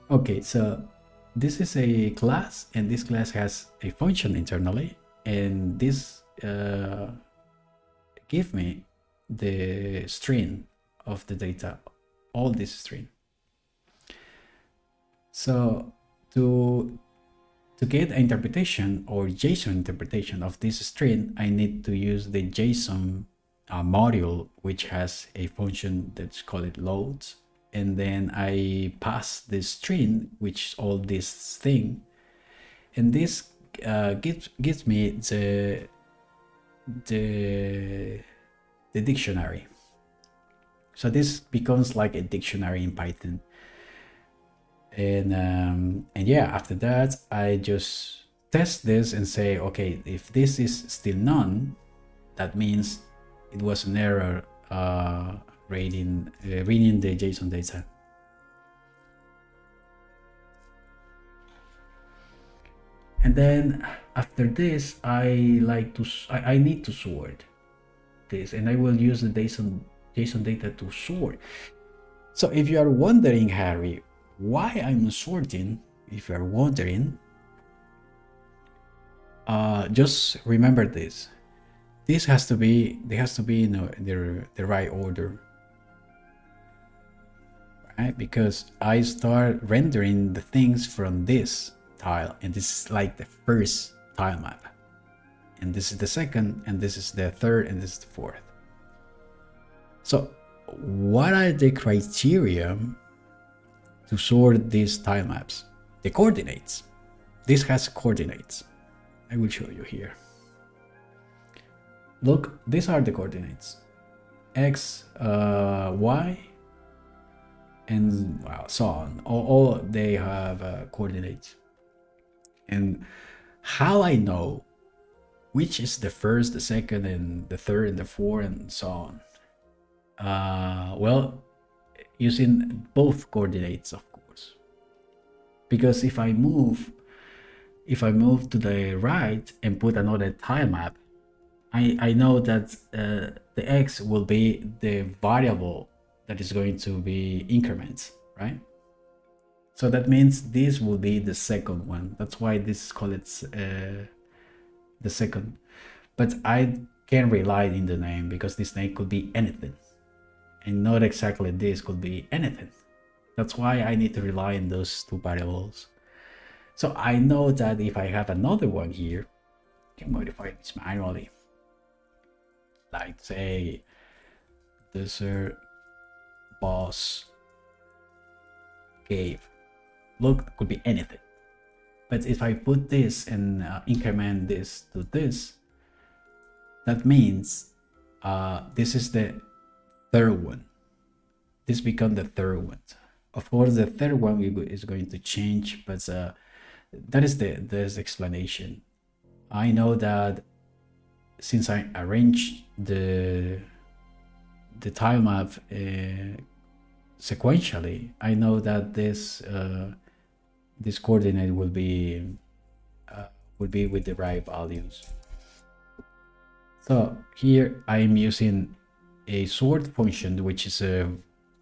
Okay, so this is a class, and this class has a function internally, and this give me the string of the data, all this string. So to get an interpretation or JSON interpretation of this string, I need to use the JSON module, which has a function that's called loads, and then I pass the string, which is all this thing, and this gives me the dictionary. So this becomes like a dictionary in Python. And yeah, after that, I just test this and say, okay, if this is still none, that means it was an error reading the JSON data. And then after this, I need to sort this, and I will use the JSON data to sort. So if you are wondering, Harry, why I'm sorting, if you are wondering, just remember this. This has to be, in the right order, right? Because I start rendering the things from this tile, and this is like the first tile map, and this is the second, and this is the third, and this is the fourth. So what are the criteria to sort these tile maps? The coordinates. This has coordinates. I will show you here. Look, these are the coordinates. X, Y, and well, so on. All they have coordinates. And how I know which is the first, the second, and the third, and the fourth, and so on? Well, using both coordinates, of course. Because if I move to the right and put another tile map, I know that the X will be the variable that is going to be increments, right? So that means this will be the second one. That's why this is called the second. But I can rely in the name because this name could be anything. And not exactly this, could be anything. That's why I need to rely on those two variables. So I know that if I have another one here, I can modify this manually. Like say, desert boss cave. Look, it could be anything. But if I put this and increment this to this, that means this is the third one. This becomes the third one. Of course, the third one is going to change, but that is the explanation. I know that since I arranged the tile map sequentially, I know that this coordinate will be with the right values. So here I'm using a sort function, which is a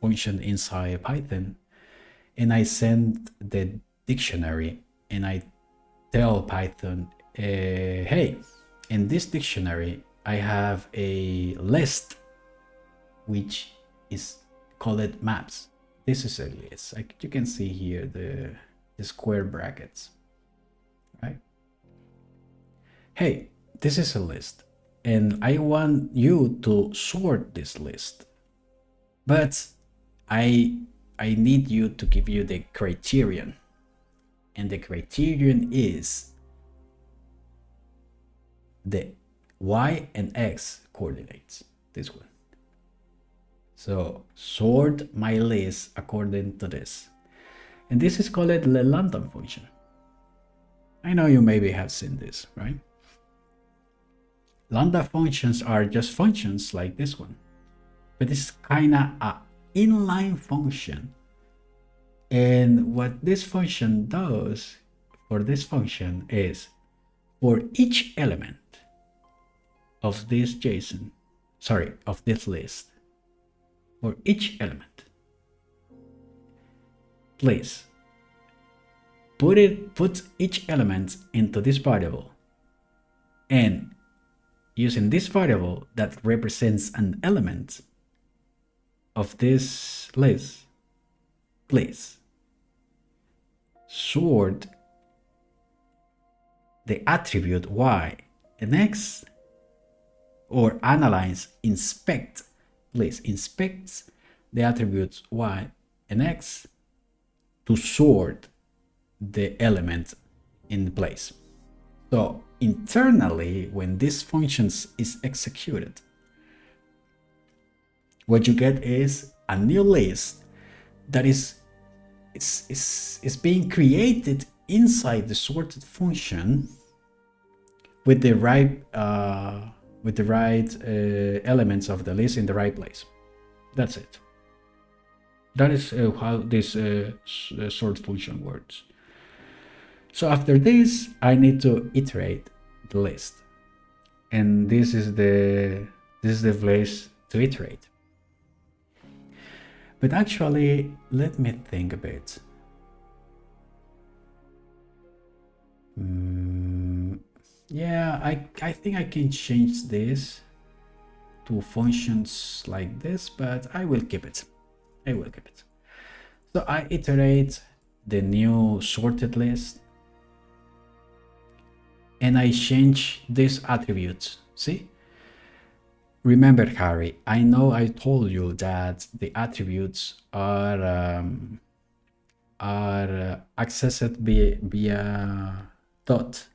function inside Python, and I send the dictionary and I tell Python, hey, in this dictionary I have a list which is called maps. This is a list. Like you can see here the square brackets, right? Hey, this is a list and I want you to sort this list, but I need you to give you the criterion, and the criterion is the Y and X coordinates, this one. So sort my list according to this, and this is called the lambda function. I know you maybe have seen this, right? Lambda functions are just functions like this one, but it's kind of a inline function. And what this function does for this function is, for each element of this JSON, of this list, for each element, please put each element into this variable, and using this variable that represents an element of this list, please sort the attribute Y and X, or inspect the attributes Y and X to sort the element in place. So internally, when this function is executed, what you get is a new list that is being created inside the sorted function with the right with the right elements of the list in the right place. That's it. That is how this sort function works. So after this, I need to iterate the list, and this is the place to iterate. But actually, let me think a bit. Yeah, I think I can change this to functions like this, but I will keep it. I will keep it. So I iterate the new sorted list, and I change these attributes. See? Remember, Harry, I know I told you that the attributes are accessed via dot.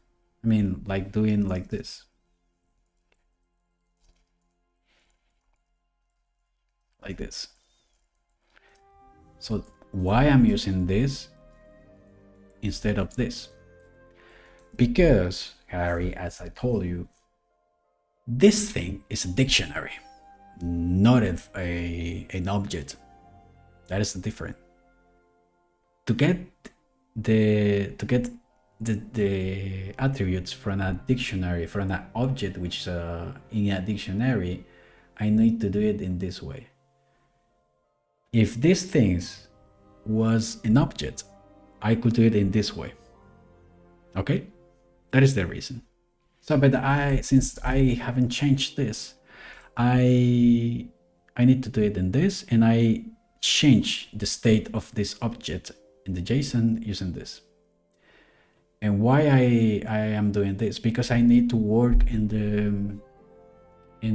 I mean, like doing like this. Like this. So why I'm using this instead of this? Because, Harry, as I told you, this thing is a dictionary, not an object. That is different. To get the attributes from a dictionary, from an object which is in a dictionary, I need to do it in this way. If this things was an object, I could do it in this way. Okay, that is the reason. So, but since I haven't changed this, I need to do it in this, and I change the state of this object in the JSON using this. And why I am doing this? Because I need to work in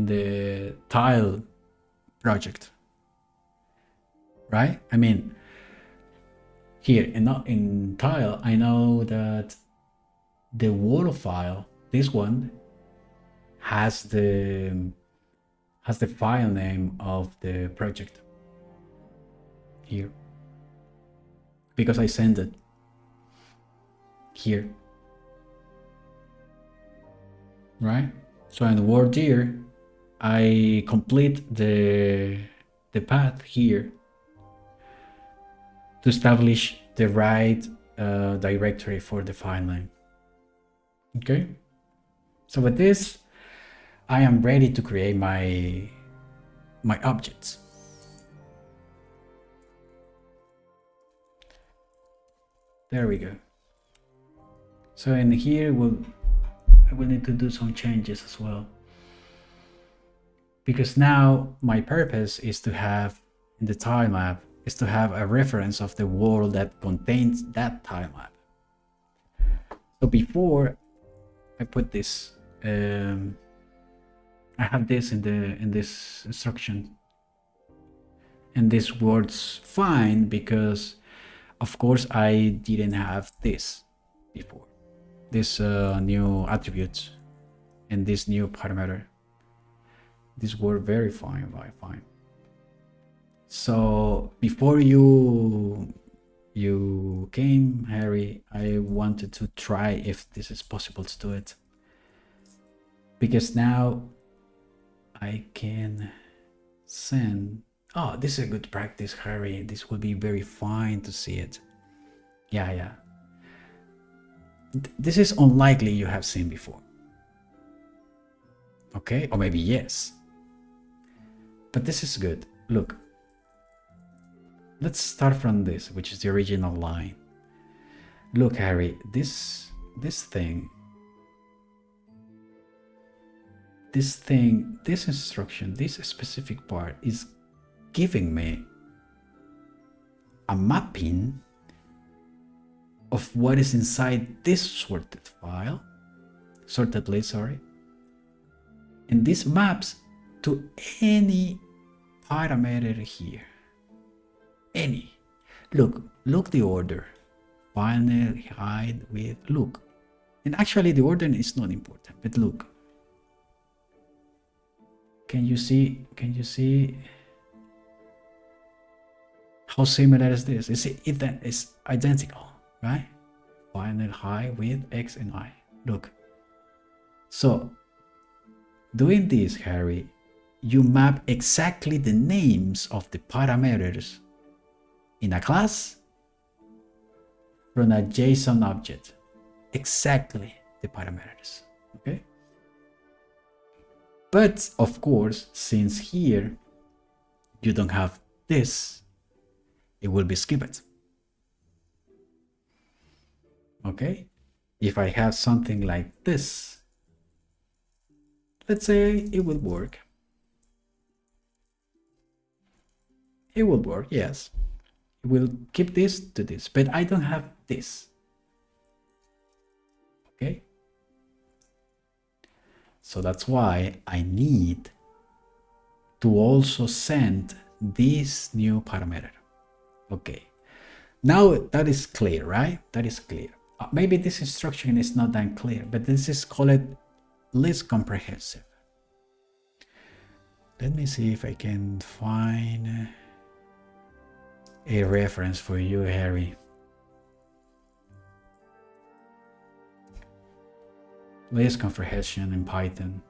the tile project, right? I mean, here in tile, I know that the wall file, this one, has the file name of the project here, because I send it here, right? So in the word here, I complete the path here to establish the right directory for the file name. Okay, so with this, I am ready to create my objects. There we go. So in here, I will need to do some changes as well, because now my purpose is to have in the tile map is to have a reference of the world that contains that tile map. So before I put this, I have this in this instruction, and this works fine because, of course, I didn't have this before, this new attributes and this new parameter. This worked very fine, So before you came, Harry, I wanted to try if this is possible to do it, because now I can send. Oh, this is a good practice, Harry. This will be very fine to see it. Yeah. This is unlikely you have seen before. Okay, or maybe yes. But this is good. Look. Let's start from this, which is the original line. Look, Harry, this thing, this instruction, this specific part is giving me a mapping of what is inside this sorted list, sorry. And this maps to any parameter here. Any. Look the order. Final, hide, width, look. And actually the order is not important, but look. Can you see how similar is this? It's identical, right? Final, high, width, X and Y. Look. So Doing this, Harry, you map exactly the names of the parameters in a class from a JSON object. Exactly the parameters, okay? But of course, since here you don't have this, it will be skipped. Okay? If I have something like this, let's say it will work. It will work, yes. It will keep this to this, but I don't have this. Okay? So that's why I need to also send this new parameter. Okay. Now that is clear, right? That is clear. Maybe this instruction is not that clear, but this is called list comprehensive. Let me see if I can find a reference for you, Harry. List comprehension in Python.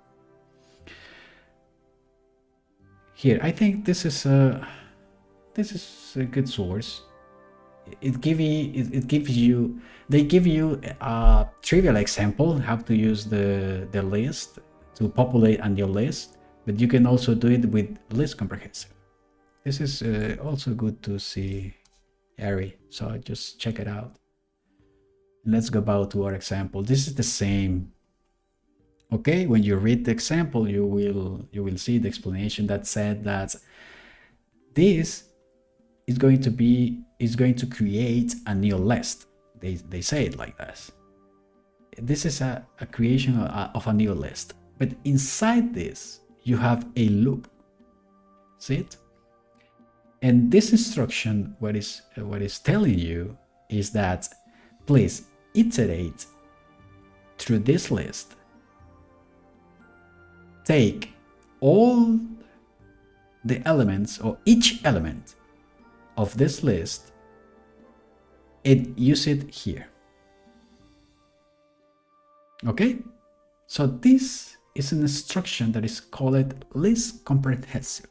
Here, I think this is a good source. They give you a trivial example how to use the list to populate a new list, but you can also do it with list comprehensive. This is also good to see, Harry. So just check it out. Let's go back to our example. This is the same. Okay, when you read the example, you will see the explanation that said that this is going to create a new list. They say it like this. This is a creation of a new list, but inside this you have a loop. See it? And this instruction, what is telling you is that please iterate through this list. Take all the elements or each element of this list and use it here. Okay? So this is an instruction that is called list comprehensive.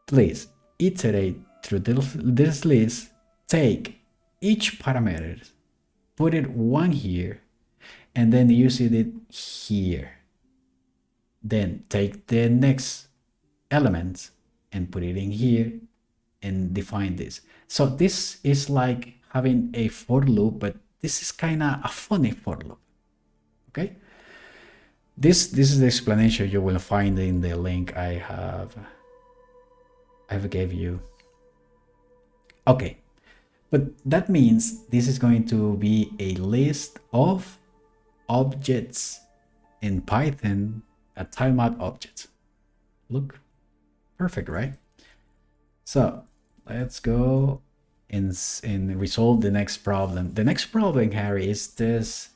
Please iterate through this list, take each parameter, put it one here, and then use it here. Then take the next element and put it in here and define this. So this is like having a for loop, but this is kind of a funny for loop. Okay? This is the explanation you will find in the link I gave you. Okay. But that means this is going to be a list of objects in Python, a tilemap object. Look, perfect, right? So let's go and resolve the next problem. The next problem, Harry, is this.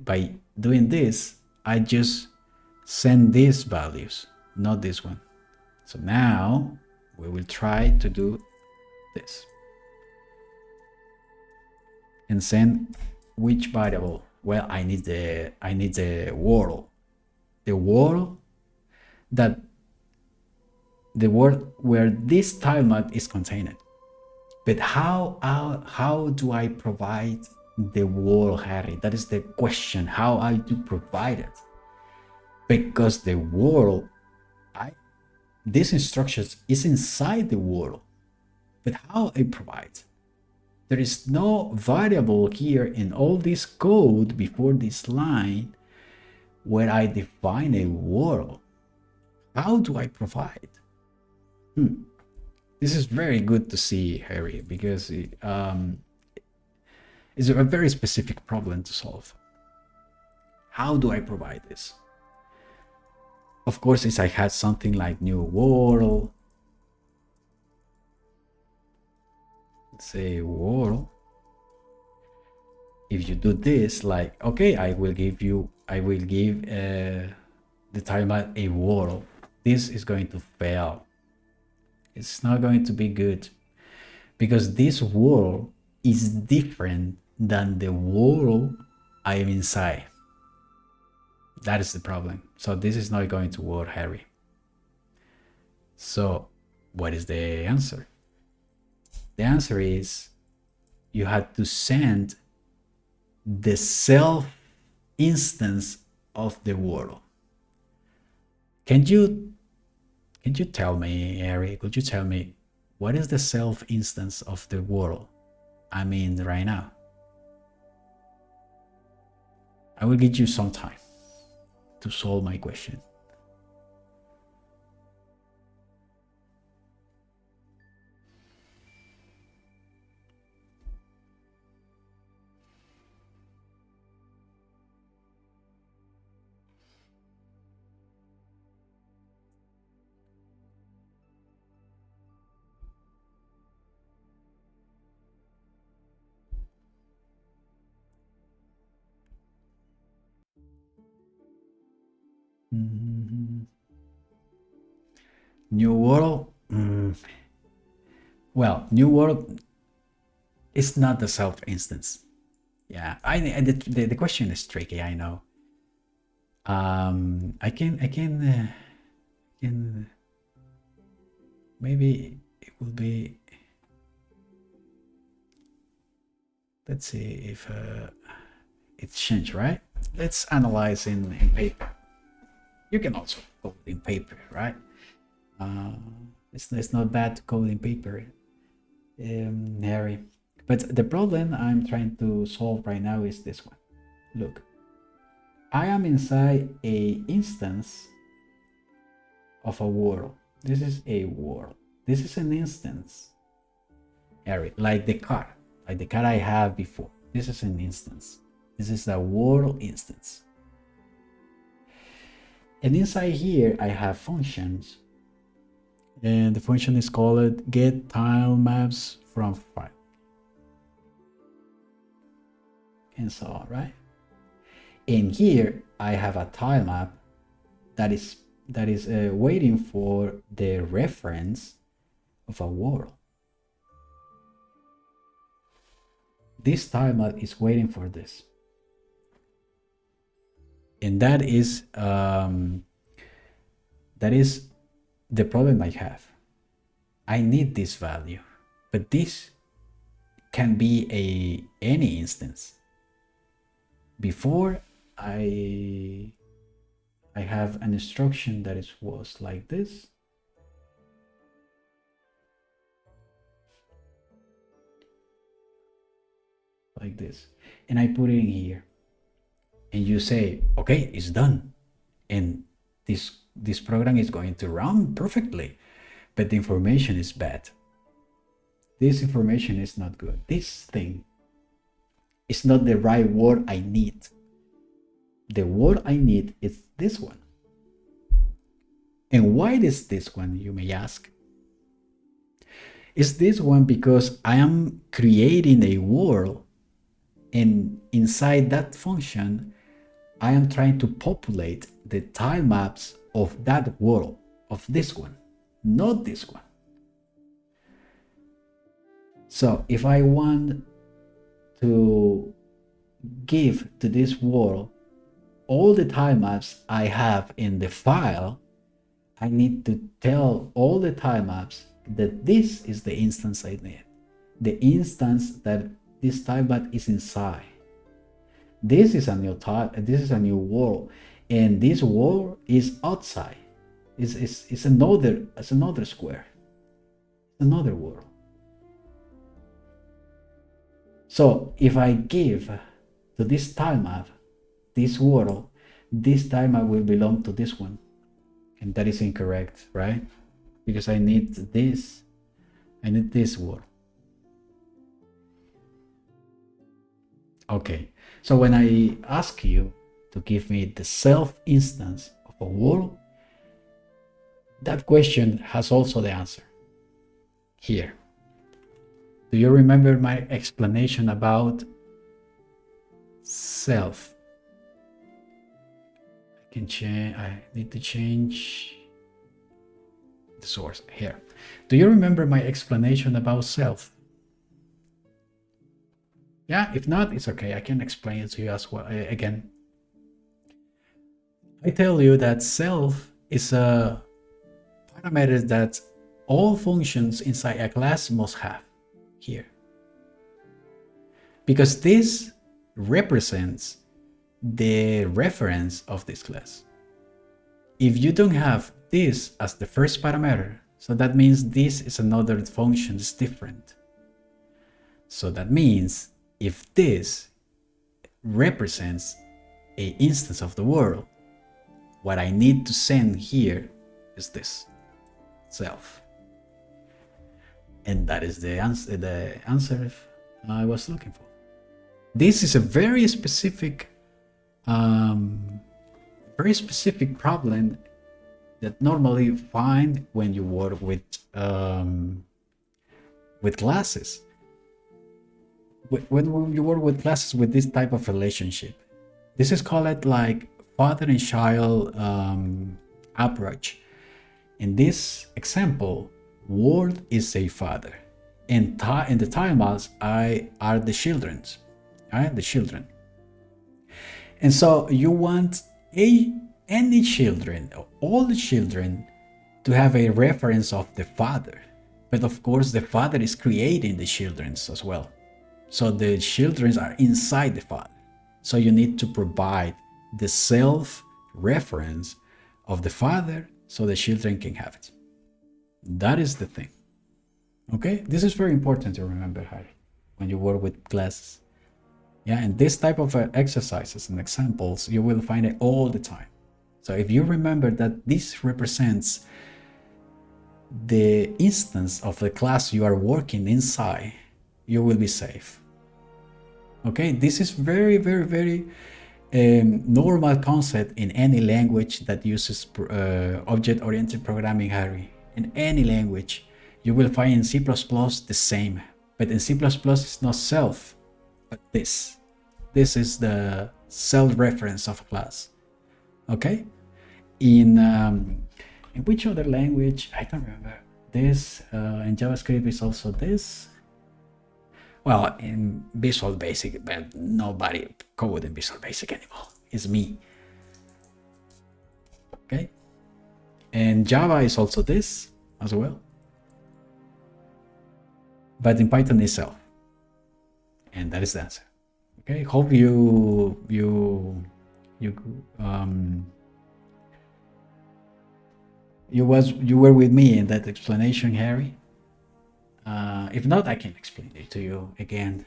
By doing this, I just send these values, not this one. So now we will try to do this and send which variable. Well, I need the world, the world where this tilemap is contained. But how do I provide the world, Harry? That is the question. How I do provide it? Because the world, this instructions is inside the world. But how I provide? There is no variable here in all this code before this line where I define a world. How do I provide? This is very good to see, Harry, because it's a very specific problem to solve. How do I provide this? Of course, if I had something like new world, let's say world. If you do this, like, okay, I will give the tilemap a world. This is going to fail. It's not going to be good because this world is different than the world I am inside. That is the problem. So this is not going to work, Harry. So what is the answer? The answer is you had to send the self instance of the world. Can you tell me, Harry? Could you tell me what is the self instance of the world? I mean, right now. I will give you some time to solve my question. New world. Well, new world is not the self instance. Yeah, the question is tricky. I know. I can maybe it will be. Let's see if it's changed, right? Let's analyze in paper. You can also code in paper, right? It's not bad to code in paper, Harry. But the problem I'm trying to solve right now is this one. Look, I am inside a instance of a world. This is a world. This is an instance, Harry, like the car I have before. This is an instance. This is a world instance. And inside here, I have functions. And the function is called get tile maps from file. And so on, right? And here I have a tile map that is waiting for the reference of a world. This tile map is waiting for this. And that is the problem I have. I need this value, but this can be any instance. Before I have an instruction that was like this. Like this. And I put it in here. And you say, okay, it's done. And this program is going to run perfectly, but the information is bad. This information is not good. This thing is not the right word I need. The word I need is this one. And why is this one, you may ask? Is this one because I am creating a world, and inside that function, I am trying to populate the tile maps of that world, of this one, not this one. So if I want to give to this world all the tile maps I have in the file, I need to tell all the tile maps that this is the instance I need. The instance that this tile map is inside. This is a new tile, this is a new world, and this world is outside. It's another square, another world. So if I give to this tile map, this world, this tile map will belong to this one. And that is incorrect, right? Because I need this world. Okay, so when I ask you to give me the self instance of a world, that question has also the answer here. Do you remember my explanation about self? I need to change the source here. Do you remember my explanation about self? Yeah, if not, it's okay. I can explain it to you as well again. I tell you that self is a parameter that all functions inside a class must have here. Because this represents the reference of this class. If you don't have this as the first parameter, so that means this is another function, it's different. So that means if this represents an instance of the world, what I need to send here is this self. And that is the answer I was looking for. This is a very specific problem that normally find when you work with classes. When you work with classes with this type of relationship, this is called like father and child approach. In this example, world is a father, and the tiles are the children's, right? The children. And so you want any children, all the children, to have a reference of the father. But of course, the father is creating the children's as well. So the children's are inside the father. So you need to provide the self reference of the father so the children can have it. That is the thing. Okay, this is very important to remember, Harry, when you work with classes. Yeah, and this type of exercises and examples, you will find it all the time. So if you remember that this represents the instance of the class you are working inside, you will be safe. Okay, this is very, very, very normal concept in any language that uses object-oriented programming, Harry. In any language, you will find in C++ the same. But in C++ it's not self, but this. This is the self-reference of a class. Okay? In which other language? I don't remember. This in JavaScript is also this. Well, in Visual Basic, but nobody code in Visual Basic anymore. It's me. Okay? And Java is also this as well. But in Python is self. And that is the answer. Okay, hope you were with me in that explanation, Harry. If not, I can explain it to you again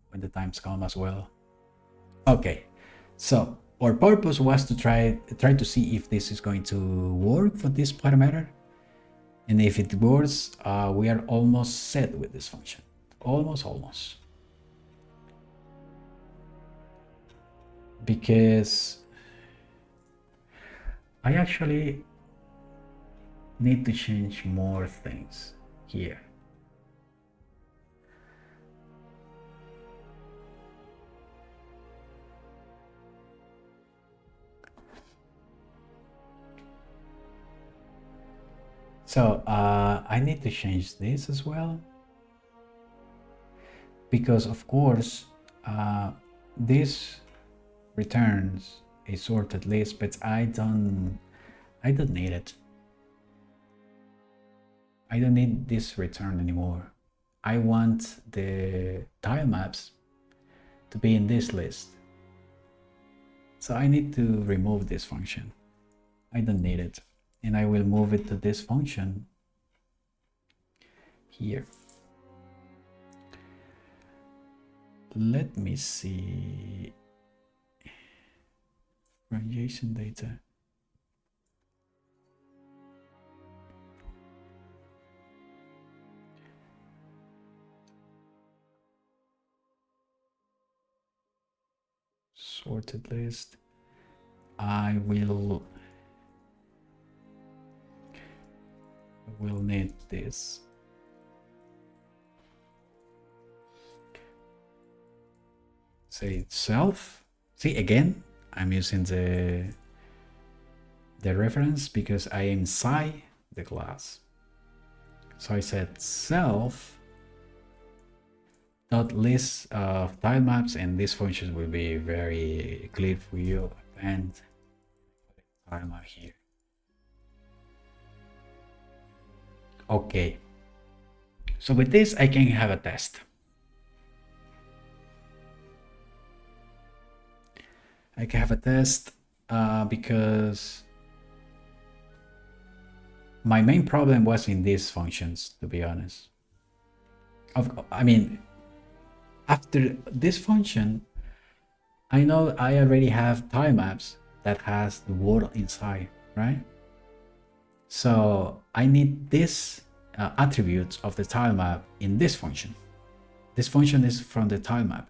when the times come as well. Okay, so our purpose was to try to see if this is going to work for this parameter, and if it works, we are almost set with this function. Almost. Because I actually need to change more things here. So I need to change this as well, because of course this returns a sorted list, but I don't need it. I don't need this return anymore. I want the tile maps to be in this list. So I need to remove this function. I don't need it. And I will move it to this function here. Let me see. From JSON data. Sorted list. I will need this. Say self. See, again, I'm using the reference because I am inside the class. So I said self dot list of tile maps, and these functions will be very clear for you. And tilemap here. Okay. So with this, I can have a test. I can have a test because my main problem was in these functions, to be honest. I mean, after this function, I know I already have timemaps that has the world inside, right? So I need this attributes of the tilemap in this function. This function is from the tilemap.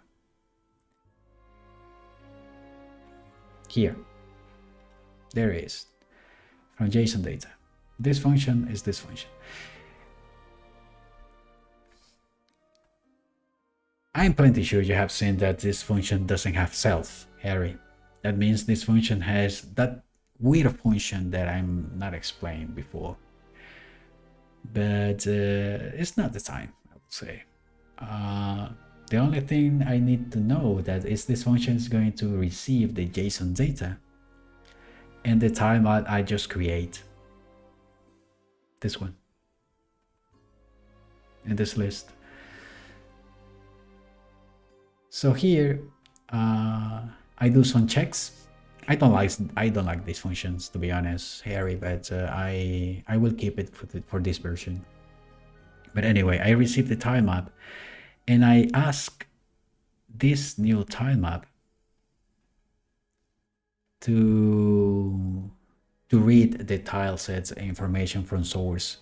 Here. There it is. From JSON data. This function is this function. I'm plenty sure you have seen that this function doesn't have self, Harry. That means this function has that weird function that I'm not explaining before. But it's not the time, I would say. The only thing I need to know that is this function is going to receive the JSON data and the timeout I just create. This one. In this list. So here, I do some checks. I don't like these functions, to be honest, Harry, but I will keep it for this version. But anyway, I receive the tilemap and I ask this new tilemap to read the tile sets information from source.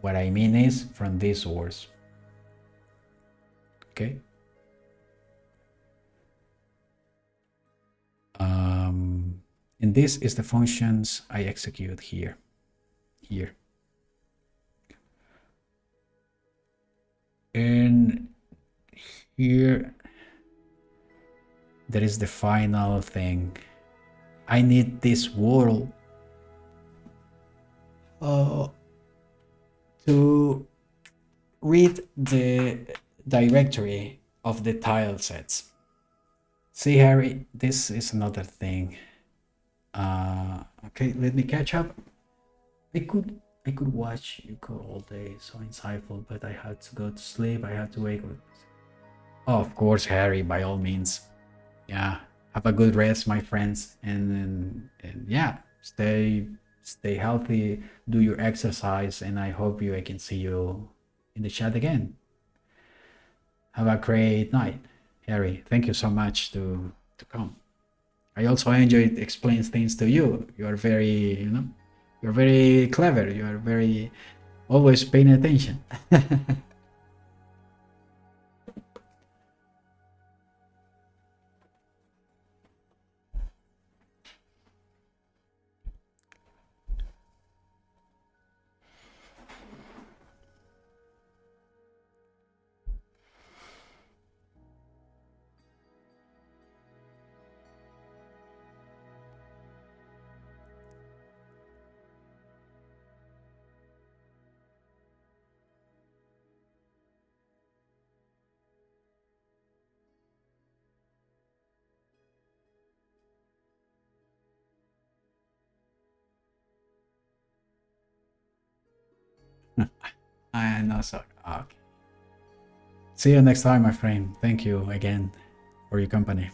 What I mean is from this source. Okay. And this is the functions I execute here. And here, there is the final thing. I need this world to read the directory of the tile sets. See, Harry, this is another thing. Okay, let me catch up. I could watch you code all day, so insightful, but I had to go to sleep. I had to wake up. Oh, of course, Harry, by all means. Yeah, have a good rest, my friends, and yeah, stay healthy, do your exercise, and I hope I can see you in the chat again. Have a great night, Harry. Thank you so much to come. I also enjoyed explaining things to you. You are very, you're very clever. You are very always paying attention. I know, so okay. See you next time, my friend. Thank you again for your company.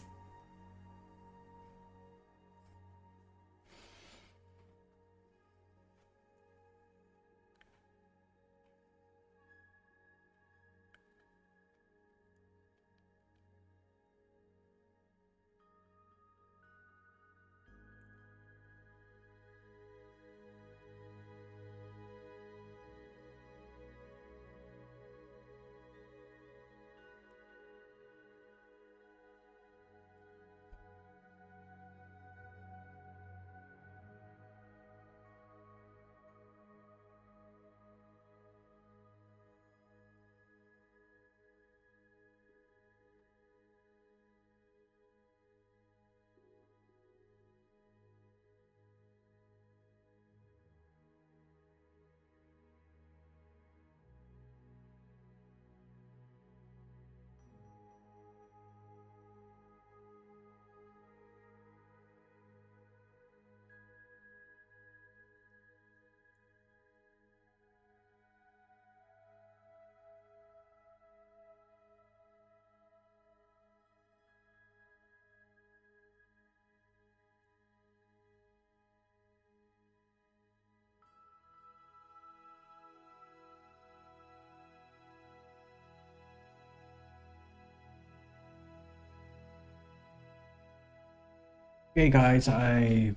Okay, guys, I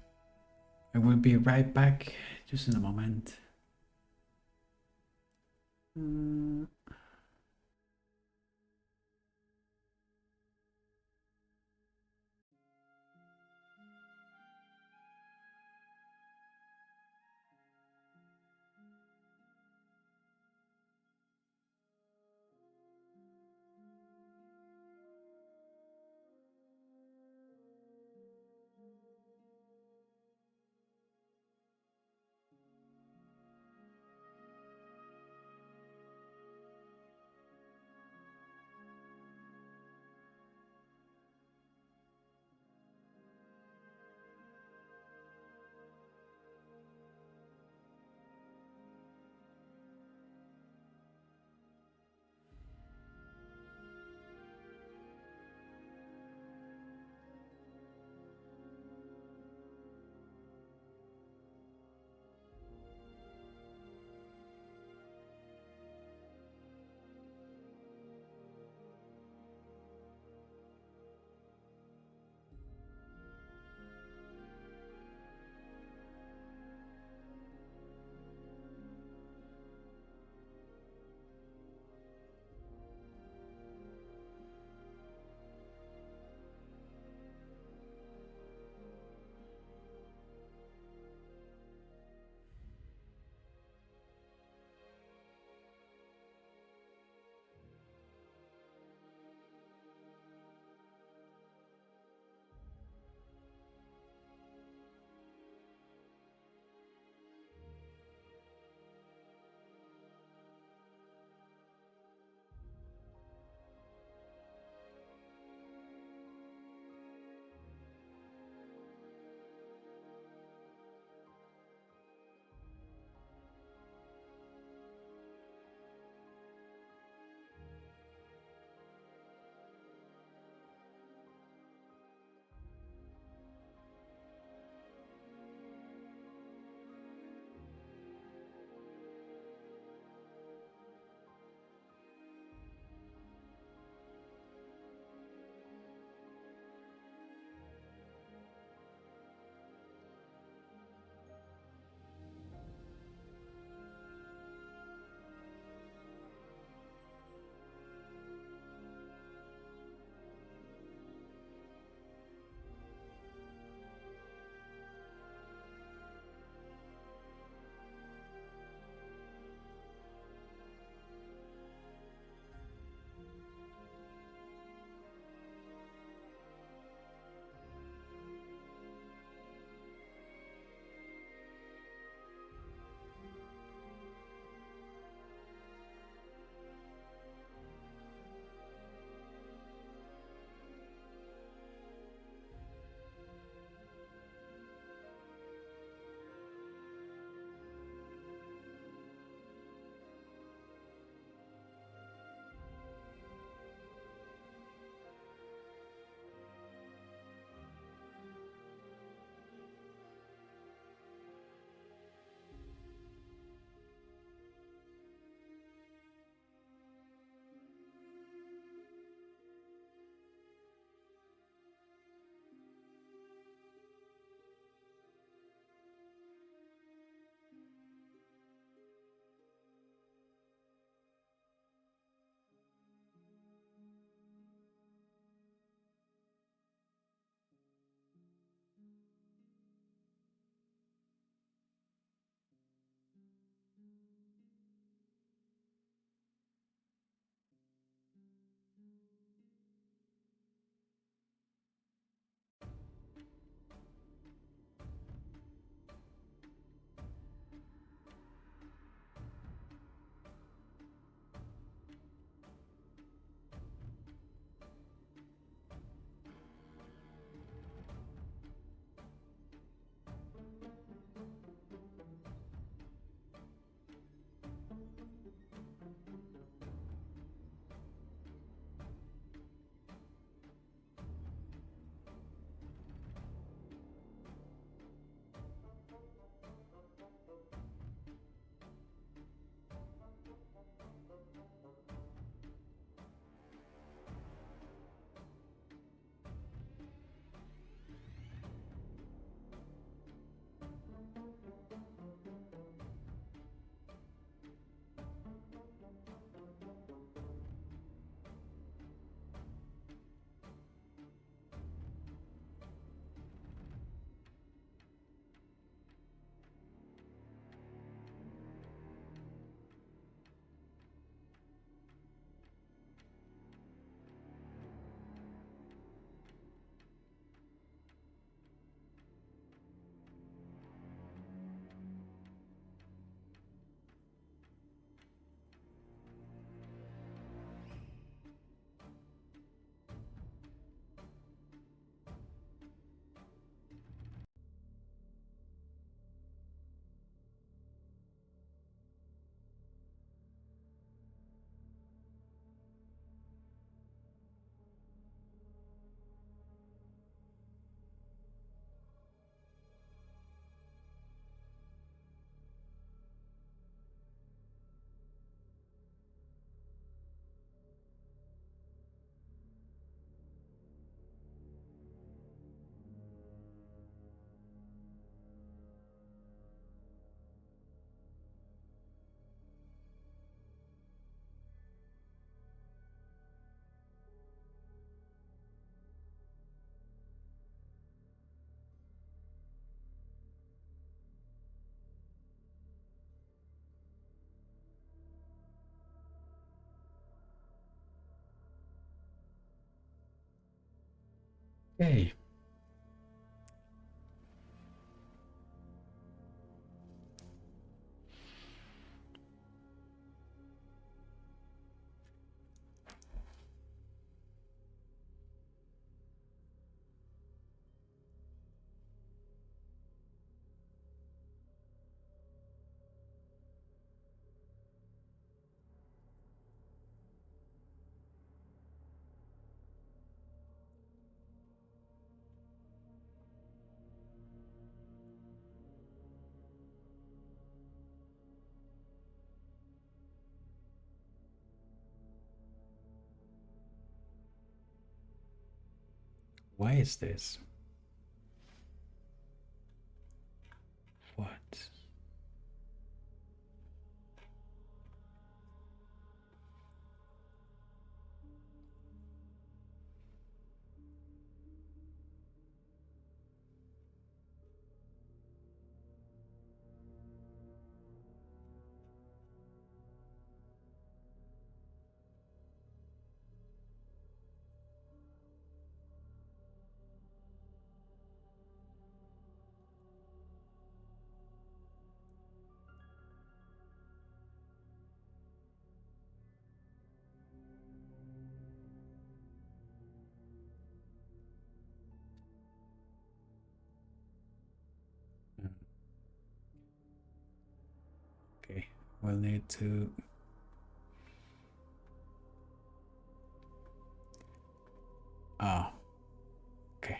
will be right back just in a moment. Mm. Okay. Why is this? What? Hmm, okay, we'll need to. Ah, okay.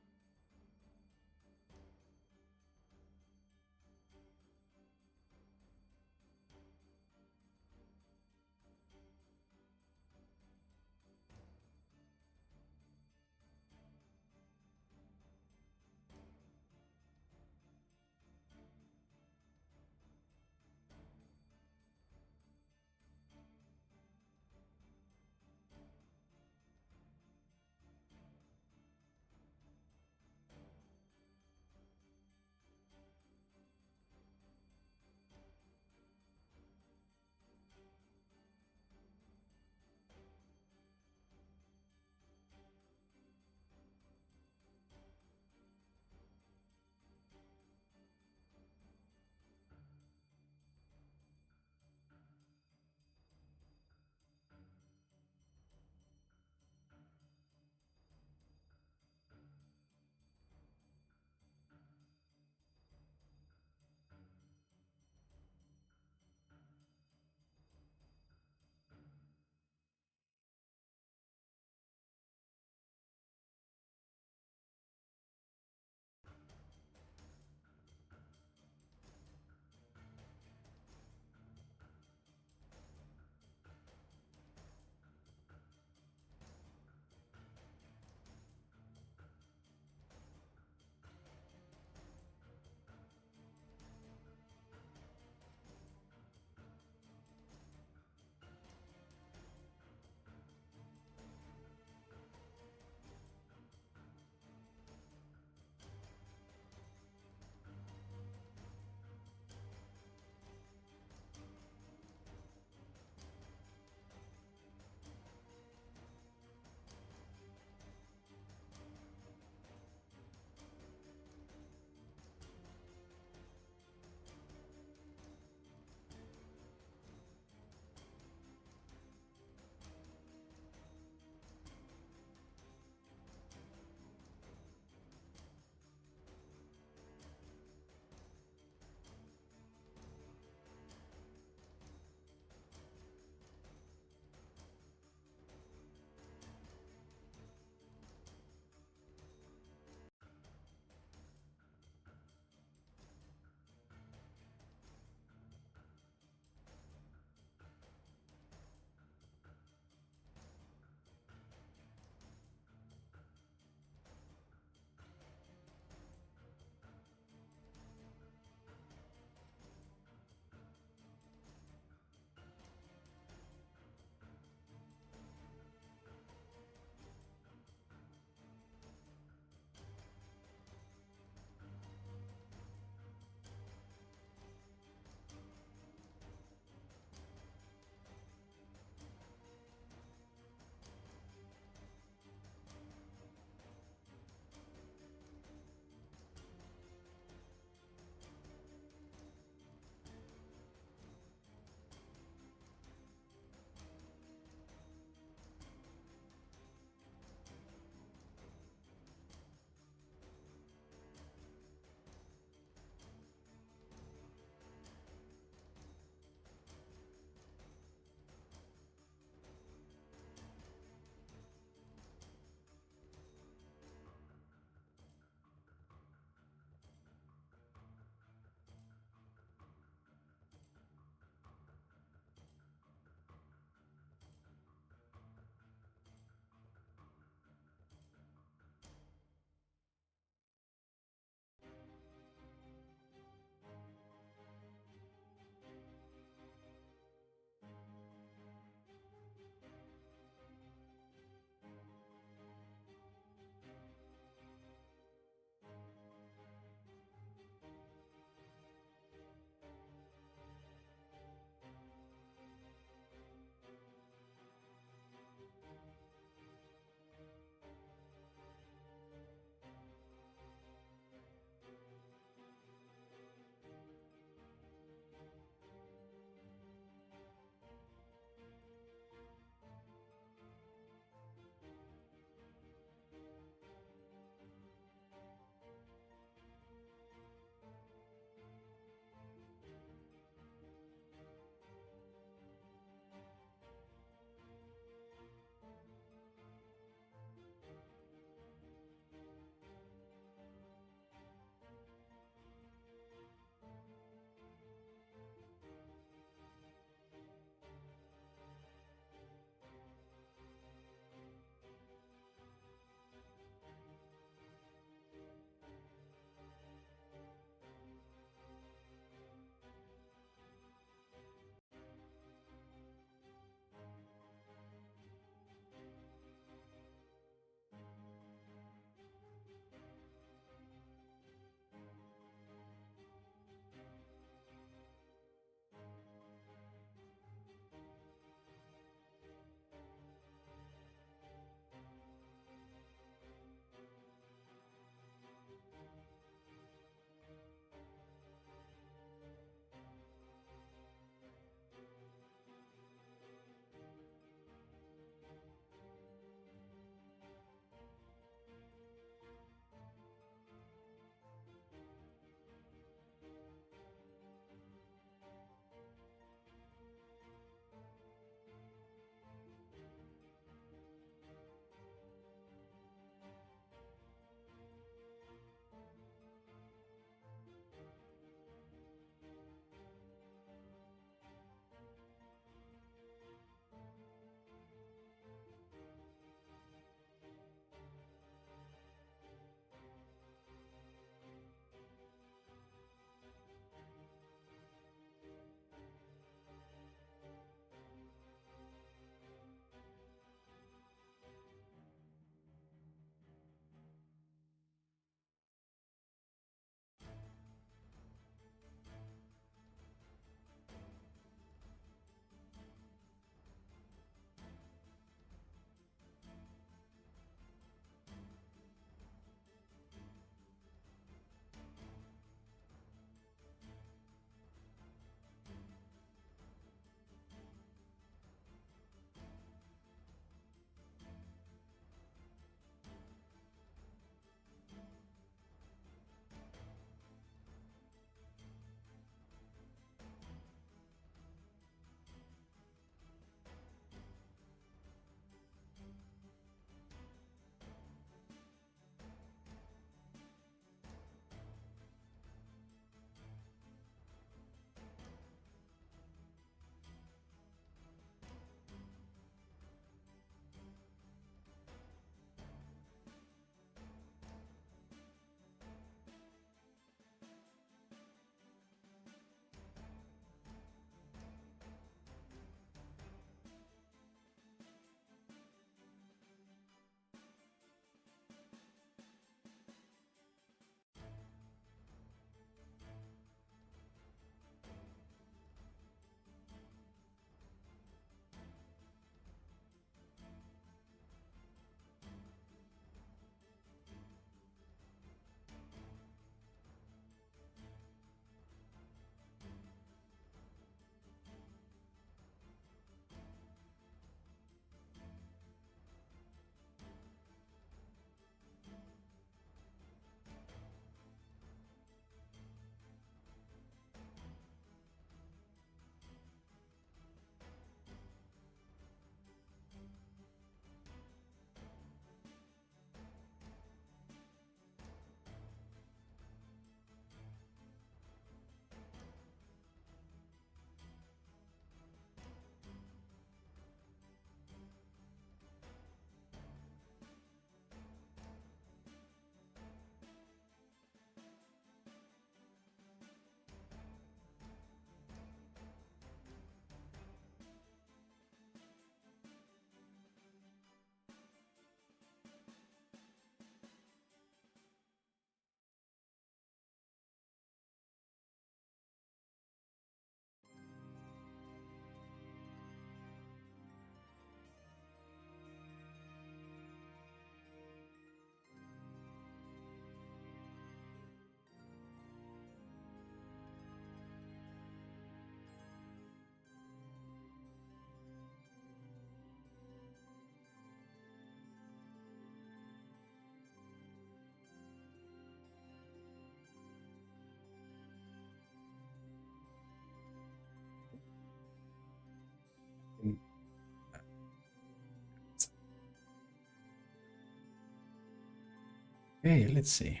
Okay, let's see.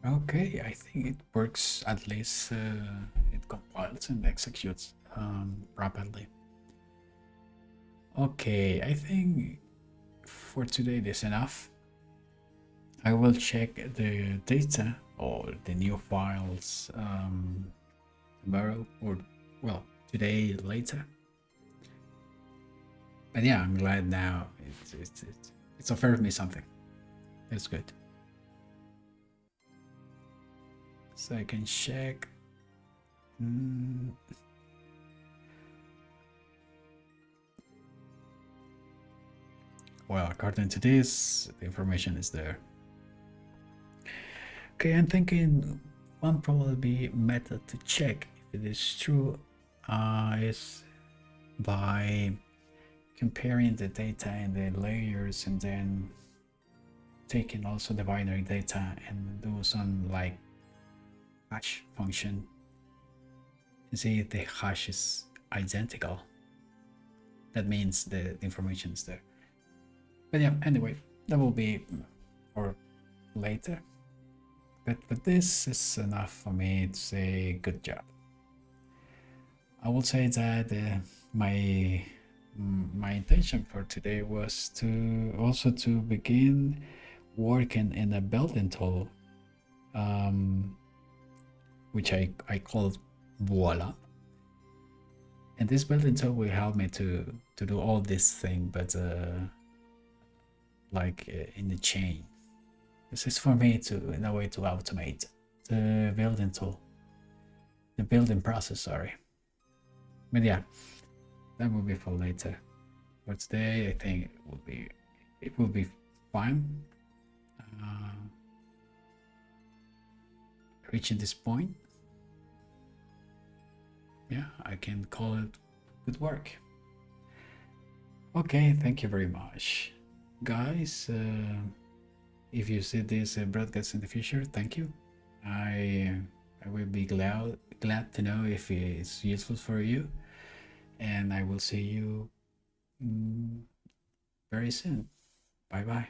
Okay, I think it works. At least it compiles and executes properly. Okay, I think for today that's enough. I will check the data or the new files tomorrow, or well, today later. But yeah, I'm glad now it's offered me something. That's good. So I can check. Mm, well, according to this, the information is there. Okay, I'm thinking one probably method to check if it is true is by comparing the data and the layers, and then taking also the binary data and do some like hash function and see if the hash is identical. That means the information is there. But yeah, anyway, that will be for later. But this is enough for me to say good job. I will say that my intention for today was to also to begin working in a building tool, um, which I called Voila. And this building tool will help me to do all this thing, but like in the chain. This is for me to in a way to automate the building tool, the building process. Sorry, but yeah, that will be for later. For today, I think it will be fine. Uh, Reaching this point, yeah, I can call it good work. Okay, thank you very much, guys. If you see this broadcast in the future, thank you. I I will be glad to know if it's useful for you, and I will see you very soon. Bye bye.